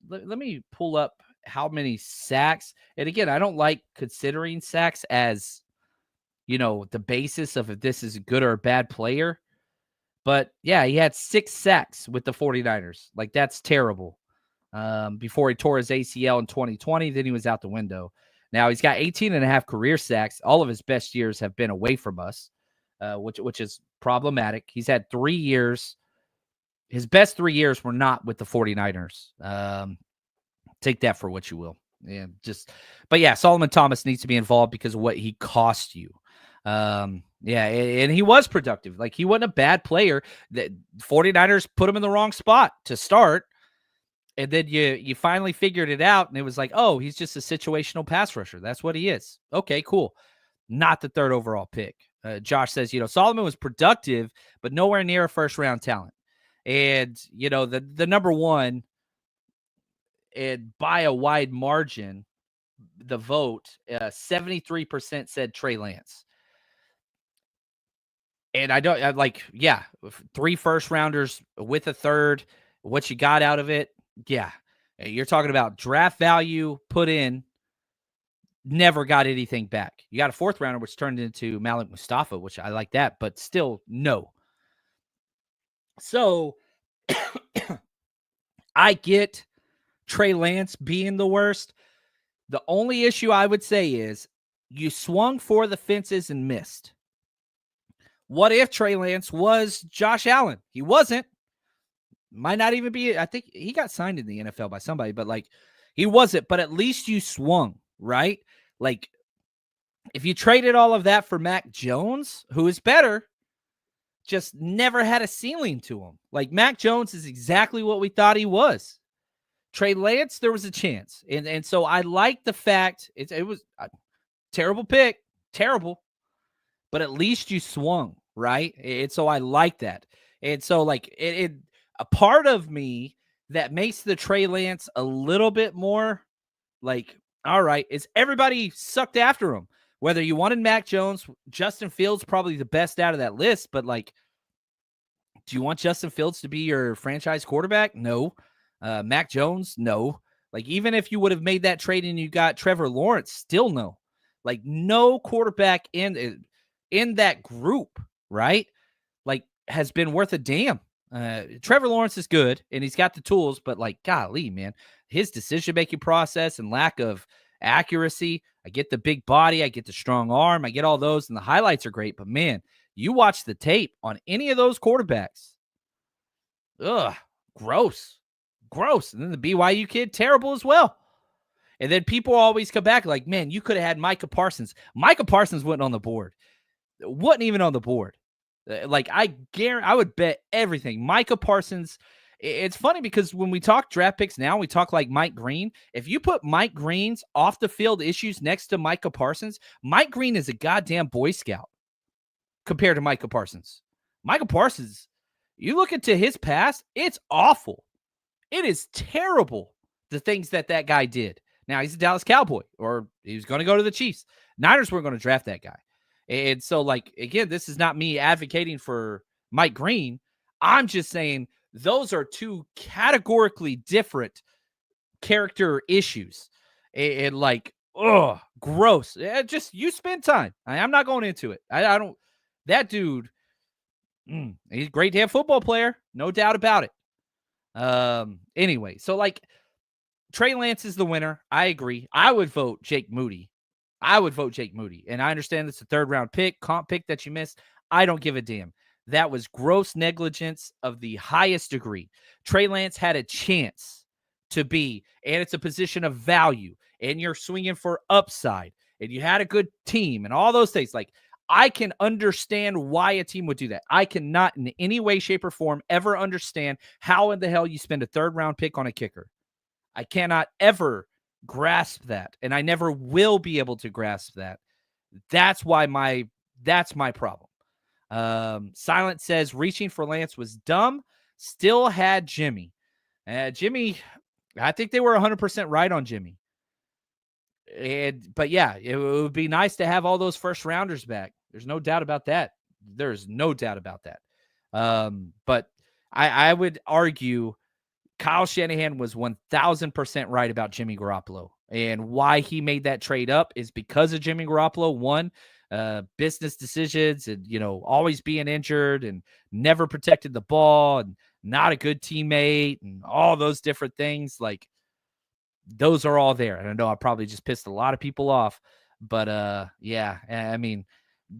S2: Let me pull up how many sacks. And again, I don't like considering sacks as, you know, the basis of if this is a good or a bad player. But yeah, he had 6 sacks with the 49ers. Like, that's terrible. Before he tore his ACL in 2020, then he was out the window. Now he's got 18.5 career sacks. All of his best years have been away from us, which is problematic. He's had 3 years. His best 3 years were not with the 49ers. Take that for what you will. But yeah, Solomon Thomas needs to be involved because of what he cost you. And he was productive. Like, he wasn't a bad player. The 49ers put him in the wrong spot to start. And then you finally figured it out, and it was like, oh, he's just a situational pass rusher. That's what he is. Okay, cool. Not the 3rd overall pick. Josh says, you know, Solomon was productive, but nowhere near a first-round talent. And, you know, the number 1, and by a wide margin, the vote, 73% said Trey Lance. And I 3 first-rounders with a 3rd, what you got out of it. Yeah, you're talking about draft value put in, never got anything back. You got a 4th rounder, which turned into Malik Mustafa, which I like that, but still, no. So I get Trey Lance being the worst. The only issue I would say is you swung for the fences and missed. What if Trey Lance was Josh Allen? He wasn't. Might not even be. I think he got signed in the NFL by somebody, but like, he wasn't. But at least you swung, right? Like, if you traded all of that for Mac Jones, who is better, just never had a ceiling to him. Like, Mac Jones is exactly what we thought he was. Trey Lance, there was a chance. And so I like the fact it was a terrible pick, terrible, but at least you swung, right? And so I like that. And so, like, a part of me that makes the Trey Lance a little bit more like, all right, is everybody sucked after him. Whether you wanted Mac Jones, Justin Fields, probably the best out of that list. But, like, do you want Justin Fields to be your franchise quarterback? No. Mac Jones? No. Like, even if you would have made that trade and you got Trevor Lawrence, still no. Like, no quarterback in that group, right? Like, has been worth a damn. Trevor Lawrence is good and he's got the tools, but, like, golly, man, his decision-making process and lack of accuracy. I get the big body. I get the strong arm. I get all those, and the highlights are great, but man, you watch the tape on any of those quarterbacks. Ugh, gross. And then the BYU kid, terrible as well. And then people always come back like, man, you could have had Micah Parsons. Micah Parsons wasn't on the board. Wasn't even on the board. Like, I guarantee, I would bet everything. Micah Parsons, it's funny because when we talk draft picks now, we talk like Mike Green. If you put Mike Green's off the field issues next to Micah Parsons, Mike Green is a goddamn Boy Scout compared to Micah Parsons. Micah Parsons, you look into his past, it's awful. It is terrible, the things that guy did. Now he's a Dallas Cowboy, or he was going to go to the Chiefs. Niners weren't going to draft that guy. And so, like, again, this is not me advocating for Mike Green. I'm just saying those are two categorically different character issues. And like, oh, gross. Just you spend time. I'm not going into it. I don't. That dude, he's a great damn football player, no doubt about it. Anyway, so like Trey Lance is the winner. I agree. I would vote Jake Moody. And I understand it's a third-round comp pick that you missed. I don't give a damn. That was gross negligence of the highest degree. Trey Lance had a chance to be, and it's a position of value, and you're swinging for upside, and you had a good team, and all those things. Like, I can understand why a team would do that. I cannot in any way, shape, or form ever understand how in the hell you spend a third-round pick on a kicker. I cannot ever grasp that, and I never will be able to grasp that. That's my problem. Silent says reaching for Lance was dumb. Still had Jimmy. Jimmy, I think they were 100% right on Jimmy. But yeah, it would be nice to have all those first rounders back. There's no doubt about that. But I would argue Kyle Shanahan was 1,000% right about Jimmy Garoppolo. And why he made that trade up is because of Jimmy Garoppolo. One, business decisions and, always being injured and never protected the ball and not a good teammate and all those different things. Like, those are all there. And I know I probably just pissed a lot of people off, but yeah, I mean,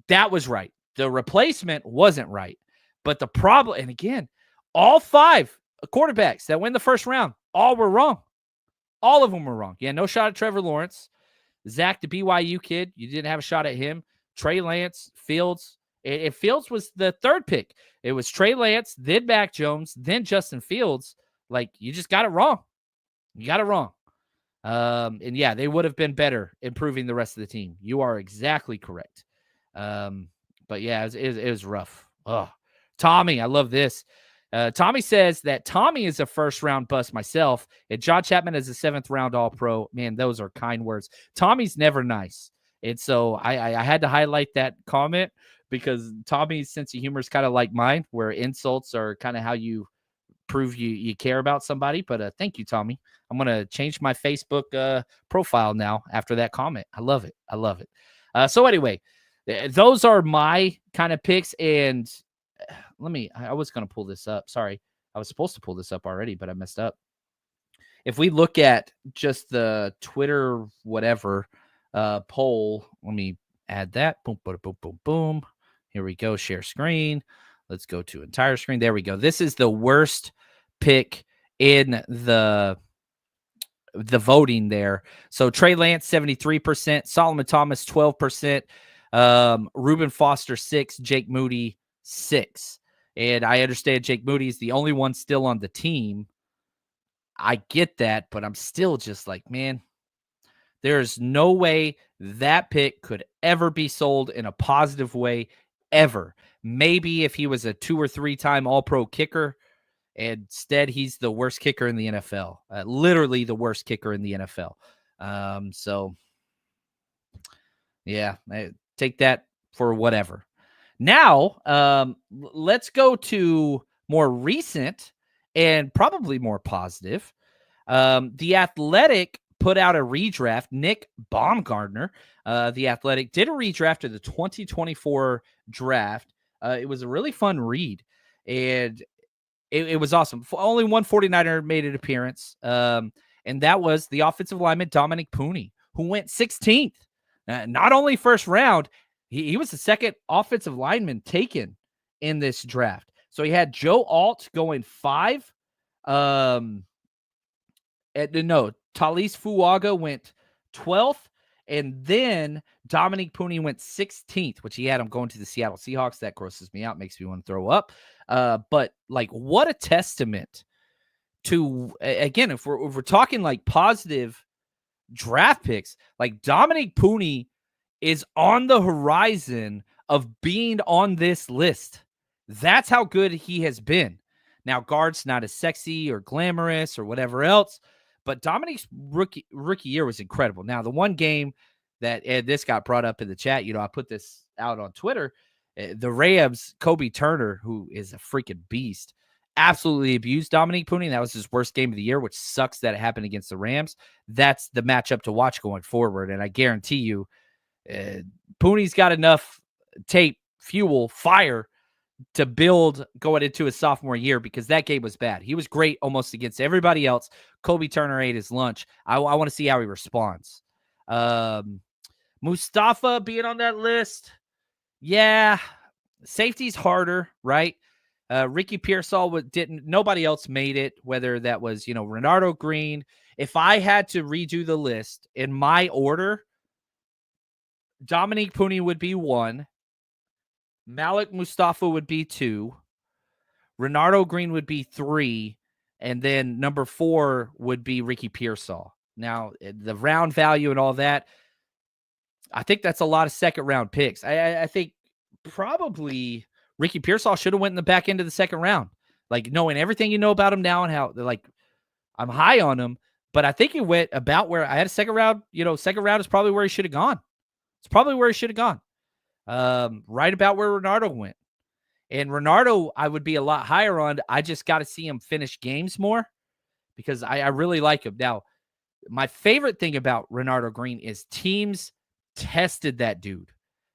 S2: that was right. The replacement wasn't right. But the problem, and again, all 5 quarterbacks that win the first round, all were wrong. All of them were wrong. Yeah, no shot at Trevor Lawrence. Zach, the BYU kid, you didn't have a shot at him. Trey Lance, Fields. If Fields was the third pick, it was Trey Lance, then Mac Jones, then Justin Fields. Like, you just got it wrong. You got it wrong. And yeah, they would have been better improving the rest of the team. You are exactly correct. But yeah, it was rough. Oh, Tommy, I love this. Tommy says that Tommy is a first-round bust myself, and John Chapman is a 7th-round All-Pro. Man, those are kind words. Tommy's never nice. And so I had to highlight that comment because Tommy's sense of humor is kind of like mine, where insults are kind of how you prove you care about somebody. But thank you, Tommy. I'm going to change my Facebook profile now after that comment. I love it. So anyway, those are my kind of picks, and I was going to pull this up. Sorry. I was supposed to pull this up already, but I messed up. If we look at just the Twitter, whatever, poll, let me add that. Boom, boom, boom, boom, boom. Here we go. Share screen. Let's go to entire screen. There we go. This is the worst pick in the voting there. So Trey Lance, 73%, Solomon Thomas, 12%, Reuben Foster, 6%, Jake Moody, 6%. And I understand Jake Moody is the only one still on the team. I get that, but I'm still just like, man, there's no way that pick could ever be sold in a positive way, ever. Maybe if he was a 2 or 3-time All-Pro kicker. Instead, he's the worst kicker in the NFL. Literally the worst kicker in the NFL. So, yeah, take that for whatever. Now, let's go to more recent and probably more positive. The Athletic put out a redraft. Nick Baumgardner, The Athletic, did a redraft of the 2024 draft. It was a really fun read, and it was awesome. Only one 49er made an appearance, and that was the offensive lineman Dominic Pooney, who went 16th. Not only first round, he was the second offensive lineman taken in this draft. So he had Joe Alt going 5. Talise Fuaga went 12th, and then Dominic Pooney went 16th, which he had him going to the Seattle Seahawks. That grosses me out, makes me want to throw up. But like, what a testament to, again, if we're talking like positive draft picks, like Dominic Pooney is on the horizon of being on this list. That's how good he has been. Now, guard's not as sexy or glamorous or whatever else, But Dominique's rookie year was incredible. Now, the one game that this got brought up in the chat, I put this out on Twitter. The Rams, Kobe Turner, who is a freaking beast, absolutely abused Dominique Pooney. That was his worst game of the year, which sucks that it happened against the Rams. That's the matchup to watch going forward. And I guarantee you, Pooney's got enough tape, fuel, fire to build going into his sophomore year, because that game was bad. He was great almost against everybody else. Kobe Turner ate his lunch. I want to see how he responds. Mustafa being on that list. Yeah. Safety's harder, right? Ricky Pearsall nobody else made it, whether that was, Renardo Green. If I had to redo the list in my order, Dominique Pooney would be 1. Malik Mustafa would be 2. Renardo Green would be 3. And then number 4 would be Ricky Pearsall. Now, the round value and all that, I think that's a lot of second round picks. I think probably Ricky Pearsall should have went in the back end of the second round. Like, knowing everything you know about him now and how, like, I'm high on him, but I think he went about where I had a second round. Second round is probably where he should have gone. It's probably where he should have gone. Right about where Renardo went. And Renardo, I would be a lot higher on. I just got to see him finish games more, because I really like him. Now, my favorite thing about Renardo Green is teams tested that dude.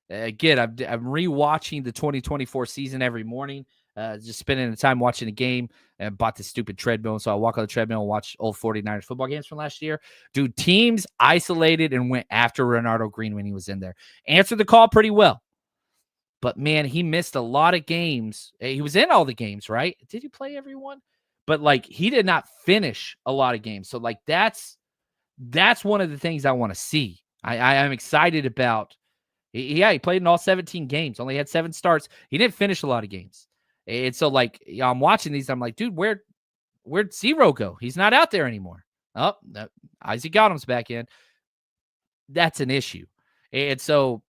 S2: Again, I'm rewatching the 2024 season every morning, just spending the time watching the game, and bought this stupid treadmill. So I walk on the treadmill and watch old 49ers football games from last year. Dude, teams isolated and went after Renardo Green when he was in there. Answered the call pretty well. But, man, he missed a lot of games. He was in all the games, right? Did he play everyone? But, like, he did not finish a lot of games. So, like, that's one of the things I want to see. I'm excited about. He played in all 17 games, only had 7 starts. He didn't finish a lot of games. And so, like, I'm watching these. I'm like, dude, where'd Zero go? He's not out there anymore. Oh, Isaac Gotham's back in. That's an issue. And so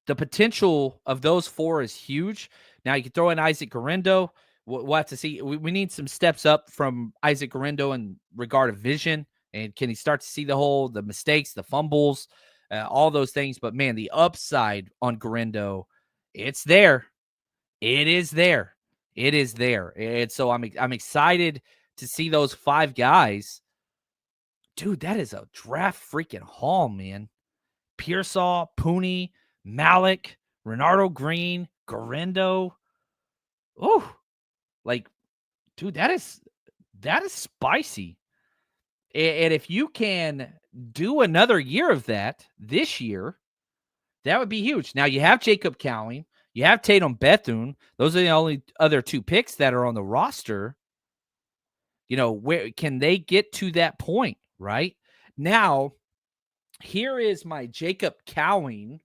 S2: the potential of those 4 is huge. Now, you can throw in Isaac Garendo. We'll have to see. We need some steps up from Isaac Garendo in regard of vision. And can he start to see the mistakes, the fumbles, all those things? But, man, the upside on Garendo, it's there. It is there. It is there. And so I'm excited to see those 5 guys. Dude, that is a draft freaking haul, man. Pearsall, Pooney, Malik, Renardo Green, Garendo. Oh, like, dude, that is spicy. And if you can do another year of that this year, that would be huge. Now, you have Jacob Cowing. You have Tatum Bethune. Those are the only other 2 picks that are on the roster. Where can they get to that point, right? Now, here is my Jacob Cowing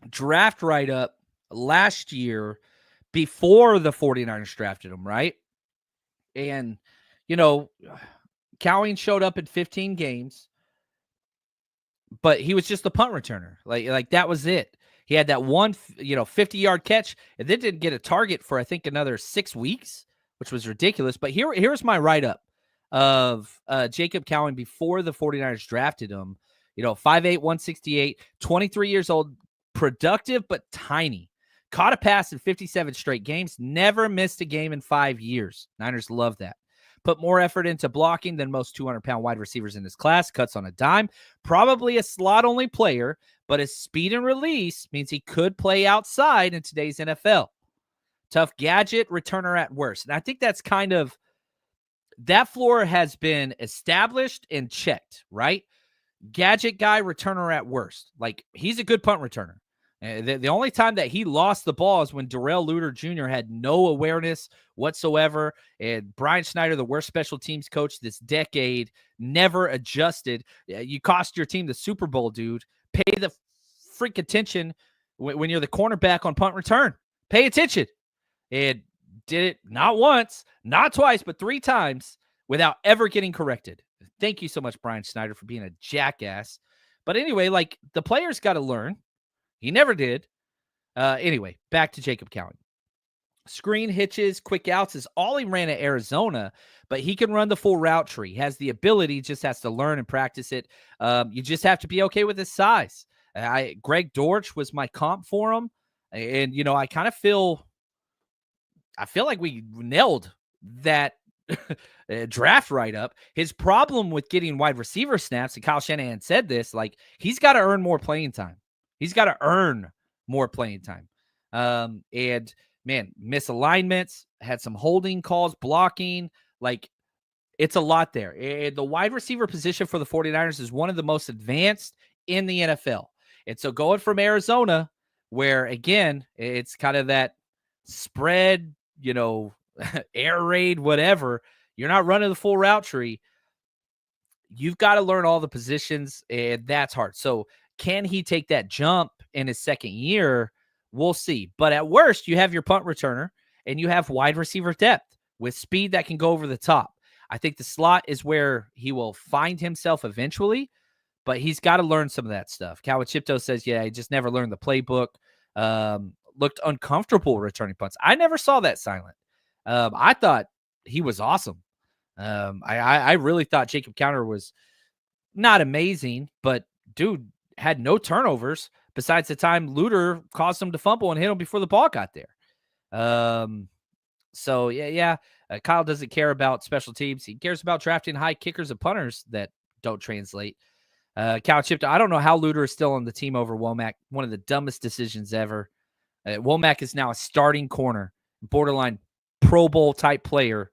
S2: draft write-up last year before the 49ers drafted him, right? And, Cowing showed up in 15 games, but he was just a punt returner. Like that was it. He had that one, 50-yard catch, and then didn't get a target for, I think, another 6 weeks, which was ridiculous. But here's my write-up of Jacob Cowing before the 49ers drafted him. 5'8", 168, 23 years old, productive but tiny. Caught a pass in 57 straight games, never missed a game in 5 years. Niners love that. Put more effort into blocking than most 200-pound wide receivers in his class. Cuts on a dime. Probably a slot-only player, but his speed and release means he could play outside in today's NFL. Tough gadget, returner at worst. And I think that's kind of, that floor has been established and checked, right? Gadget guy, returner at worst. Like, he's a good punt returner. The only time that he lost the ball is when Darrell Luter Jr. had no awareness whatsoever. And Brian Schneider, the worst special teams coach this decade, never adjusted. You cost your team the Super Bowl, dude. Pay the freak attention when you're the cornerback on punt return. Pay attention. And did it not once, not twice, but 3 times without ever getting corrected. Thank you so much, Brian Schneider, for being a jackass. But anyway, like, the players got to learn. He never did. Anyway, back to Jacob Cowing. screen hitches, quick outs is all he ran at Arizona, but he can run the full route tree. He has the ability, just has to learn and practice it. You just have to be okay with his size. Greg Dortch was my comp for him, and I kind of feel like we nailed that draft right up. His problem with getting wide receiver snaps, and Kyle Shanahan said this, like he's got to earn more playing time. He's got to earn more playing time. And man, misalignments, had some holding calls, blocking, like it's a lot there. And the wide receiver position for the 49ers is one of the most advanced in the NFL. And so going from Arizona, where again, it's kind of that spread, air raid, whatever, you're not running the full route tree. You've got to learn all the positions, and that's hard. So can he take that jump in his second year? We'll see. But at worst, you have your punt returner and you have wide receiver depth with speed that can go over the top. I think the slot is where he will find himself eventually, but he's got to learn some of that stuff. Kawachipto says, yeah, he just never learned the playbook. Looked uncomfortable returning punts. I never saw that silent. I thought he was awesome. I really thought Jacob Counter was not amazing, but dude had no turnovers besides the time Luter caused him to fumble and hit him before the ball got there. So yeah. Kyle doesn't care about special teams. He cares about drafting high kickers and punters that don't translate. Cal Chipto, I don't know how Luter is still on the team over Womack. One of the dumbest decisions ever. Womack is now a starting corner, borderline Pro Bowl type player.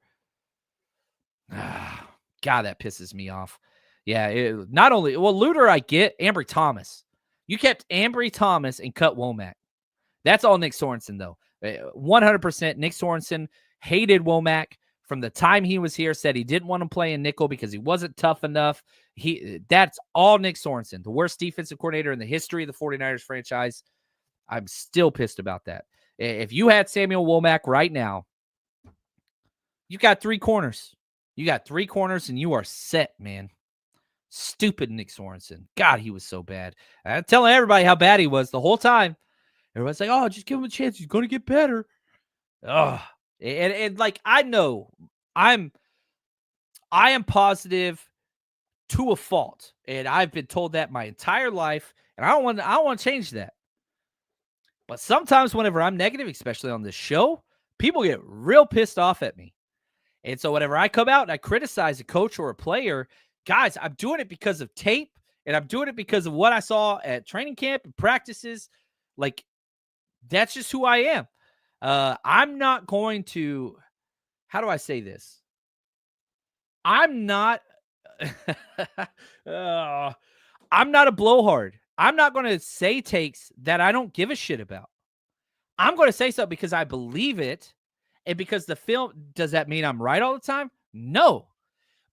S2: God, that pisses me off. Yeah, not only, Luter I get, Ambry Thomas. You kept Ambry Thomas and cut Womack. That's all Nick Sorensen, though. 100% Nick Sorensen hated Womack from the time he was here, said he didn't want to play in nickel because he wasn't tough enough. That's all Nick Sorensen, the worst defensive coordinator in the history of the 49ers franchise. I'm still pissed about that. If you had Samuel Womack right now, you got three corners. You got three corners and you are set, man. Stupid Nick Sorensen. God, he was so bad. I'm telling everybody how bad he was the whole time. Everybody's like, oh, just give him a chance. He's going to get better. Oh, and like, I know I am positive to a fault. And I've been told that my entire life. And I don't want to change that. But sometimes whenever I'm negative, especially on this show, people get real pissed off at me. And so whenever I come out and I criticize a coach or a player, guys, I'm doing it because of tape, and I'm doing it because of what I saw at training camp and practices. Like, that's just who I am. I'm not going to, how do I say this? I'm not, I'm not a blowhard. I'm not going to say takes that I don't give a shit about. I'm going to say so because I believe it. And because the film, does that mean I'm right all the time? No.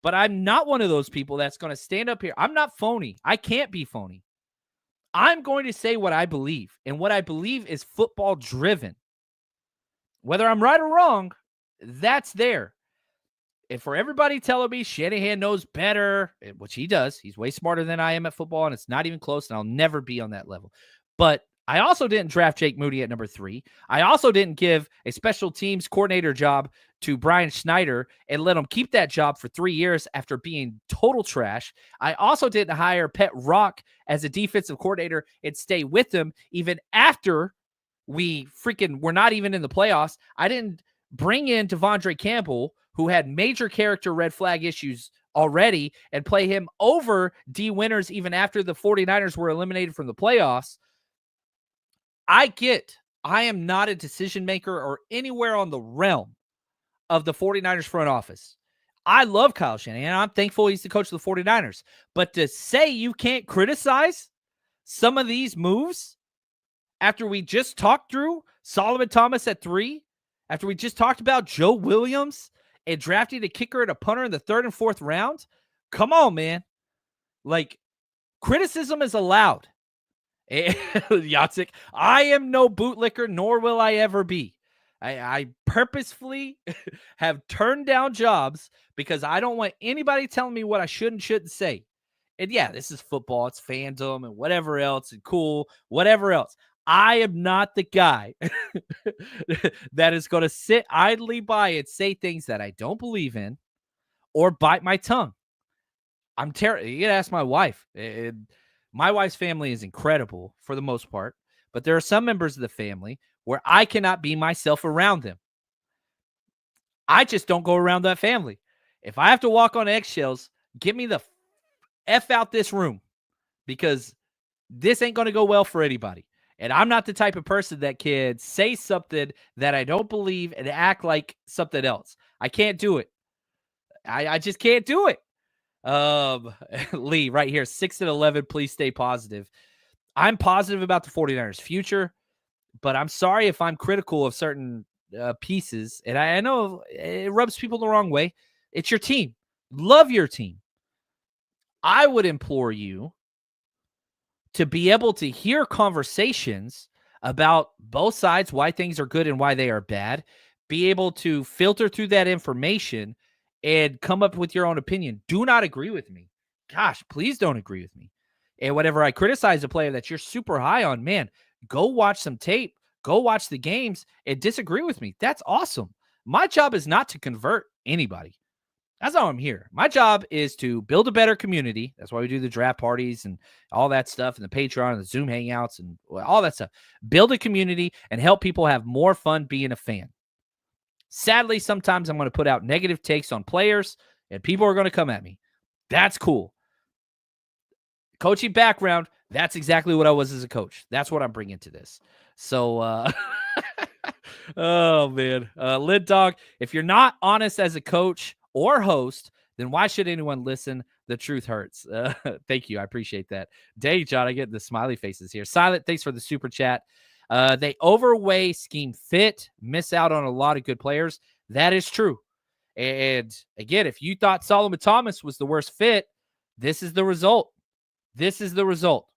S2: But I'm not one of those people that's going to stand up here. I'm not phony. I can't be phony. I'm going to say what I believe. And what I believe is football driven. Whether I'm right or wrong, that's there. And for everybody telling me Shanahan knows better, which he does, he's way smarter than I am at football, and it's not even close, and I'll never be on that level. But I also didn't draft Jake Moody at number 3. I also didn't give a special teams coordinator job to Brian Schneider and let him keep that job for 3 years after being total trash. I also didn't hire Pet Rock as a defensive coordinator and stay with him even after we were not even in the playoffs. I didn't bring in Devondre Campbell, who had major character red flag issues already, and play him over D. Winters even after the 49ers were eliminated from the playoffs. I am not a decision maker or anywhere on the realm of the 49ers front office. I love Kyle Shanahan. I'm thankful he's the coach of the 49ers. But to say you can't criticize some of these moves after we just talked through Solomon Thomas at 3, after we just talked about Joe Williams and drafting a kicker and a punter in the 3rd and 4th round, come on, man. Like, criticism is allowed. Yatsik, I am no bootlicker, nor will I ever be. I purposefully have turned down jobs because I don't want anybody telling me what I should and shouldn't say. And yeah, this is football. It's fandom and whatever else and cool, whatever else. I am not the guy that is going to sit idly by and say things that I don't believe in or bite my tongue. I'm terrible. You can ask my wife. My wife's family is incredible for the most part, but there are some members of the family where I cannot be myself around them. I just don't go around that family. If I have to walk on eggshells, get me the F out this room, because this ain't going to go well for anybody. And I'm not the type of person that can say something that I don't believe and act like something else. I can't do it. I just can't do it. Lee, right here, 6-11, please stay positive. I'm positive about the 49ers' future, but I'm sorry if I'm critical of certain pieces. And I know it rubs people the wrong way. It's your team. Love your team. I would implore you to be able to hear conversations about both sides, why things are good and why they are bad, be able to filter through that information and come up with your own opinion. Do not agree with me. Gosh, please don't agree with me. And whenever I criticize a player that you're super high on, man, go watch some tape, go watch the games and disagree with me. That's awesome. My job is not to convert anybody. That's how I'm here. My job is to build a better community. That's why we do the draft parties and all that stuff, and the Patreon and the Zoom hangouts and all that stuff. Build a community and help people have more fun being a fan. Sadly, sometimes I'm going to put out negative takes on players, and people are going to come at me. That's cool. Coaching background, that's exactly what I was as a coach. That's what I'm bringing to this. So, oh, man. Lid Dog, if you're not honest as a coach or host, then why should anyone listen? The truth hurts. Thank you. I appreciate that. Dang, John, I get the smiley faces here. Silent, thanks for the super chat. They overweigh scheme fit, miss out on a lot of good players. That is true. And again, if you thought Solomon Thomas was the worst fit, this is the result. This is the result.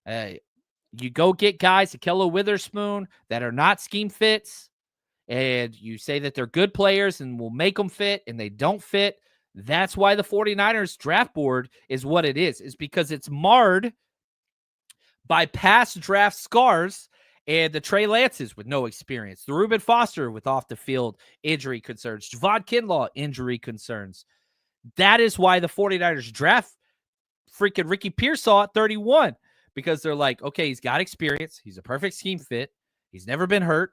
S2: You go get guys, Akello Witherspoon, that are not scheme fits, and you say that they're good players and will make them fit, and they don't fit. That's why the 49ers draft board is what it is because it's marred by past draft scars and the Trey Lances with no experience, the Reuben Foster with off-the-field injury concerns, Javon Kinlaw injury concerns. That is why the 49ers draft freaking Ricky Pearsall at 31, because they're like, okay, he's got experience. He's a perfect scheme fit. He's never been hurt.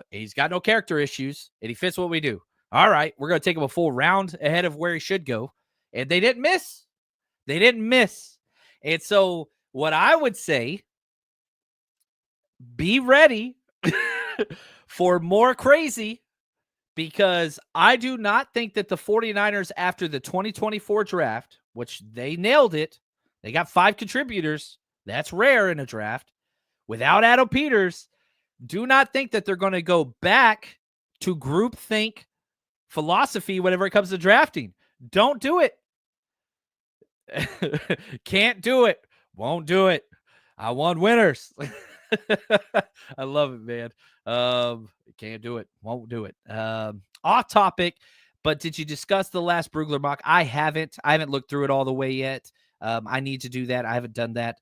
S2: He's got no character issues, and he fits what we do. All right, we're going to take him a full round ahead of where he should go. And they didn't miss. They didn't miss. And so what I would say, be ready for more crazy, because I do not think that the 49ers after the 2024 draft, which they nailed it, they got 5 contributors. That's rare in a draft. Without Adam Peters, do not think that they're going to go back to groupthink philosophy whenever it comes to drafting. Don't do it. Can't do it. Won't do it. I want winners. I love it, man. Can't do it. Won't do it. Off topic, but did you discuss the last Brugler mock? I haven't looked through it all the way yet. I need to do that. I haven't done that.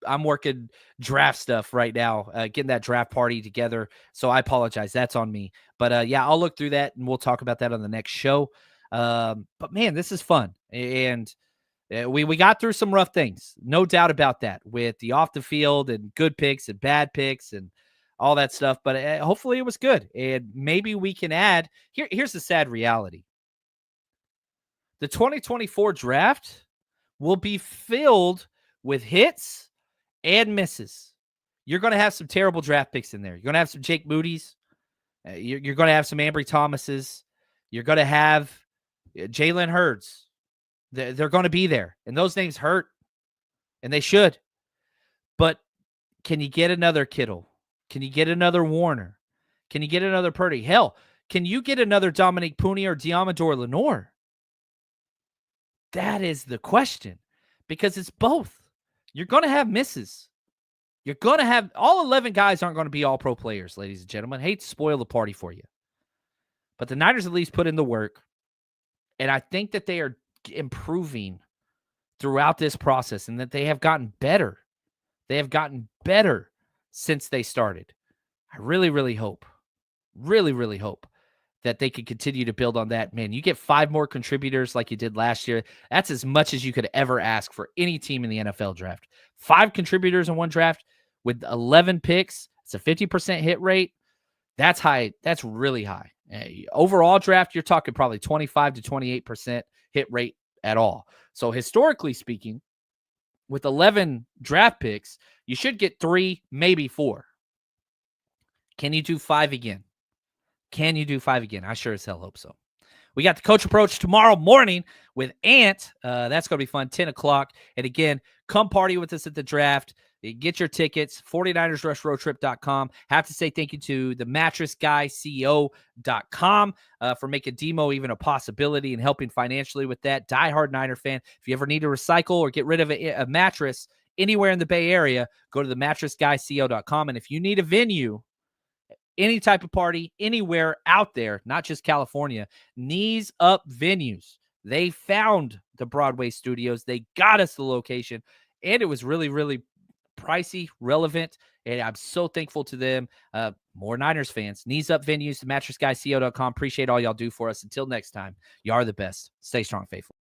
S2: I'm working draft stuff right now, getting that draft party together. So I apologize. That's on me. But yeah, I'll look through that and we'll talk about that on the next show. But man, this is fun. And we got through some rough things. No doubt about that, with the off the field and good picks and bad picks and all that stuff. But hopefully it was good. And maybe we can add, here's the sad reality. The 2024 draft will be filled with hits and misses. You're going to have some terrible draft picks in there. You're going to have some Jake Moody's. You're going to have some Ambry Thomases. You're going to have Jalen Hurds. They're going to be there. And those names hurt. And they should. But can you get another Kittle? Can you get another Warner? Can you get another Purdy? Hell, can you get another Dominique Pooney or Diamador Lenore? That is the question. Because it's both. You're going to have misses. You're going to have all 11 guys aren't going to be all pro players, ladies and gentlemen. Hate to spoil the party for you. But the Niners at least put in the work. And I think that they are improving throughout this process and that they have gotten better They have gotten better since they started. I really, really hope that they could continue to build on that. Man, you get 5 more contributors like you did last year. That's as much as you could ever ask for any team in the NFL draft. 5 contributors in one draft with 11 picks. It's a 50% hit rate. That's high. That's really high. Overall draft, you're talking probably 25 to 28% hit rate at all. So historically speaking, with 11 draft picks, you should get 3, maybe 4. Can you do 5 again? Can you do 5 again? I sure as hell hope so. We got the Coach Approach tomorrow morning with Ant. That's going to be fun, 10 o'clock. And again, come party with us at the draft. Get your tickets, 49ersrushroadtrip.com. Have to say thank you to the mattressguyceo.com for making Demo even a possibility and helping financially with that. Diehard Niner fan. If you ever need to recycle or get rid of a mattress anywhere in the Bay Area, go to the mattressguyceo.com. And if you need a venue, any type of party, anywhere out there, not just California, Knees Up Venues. They found the Broadway studios. They got us the location, and it was really, really pricey, relevant, and I'm so thankful to them. More Niners fans. Knees Up Venues, mattressguyceo.com. Appreciate all y'all do for us. Until next time, you are the best. Stay strong, faithful.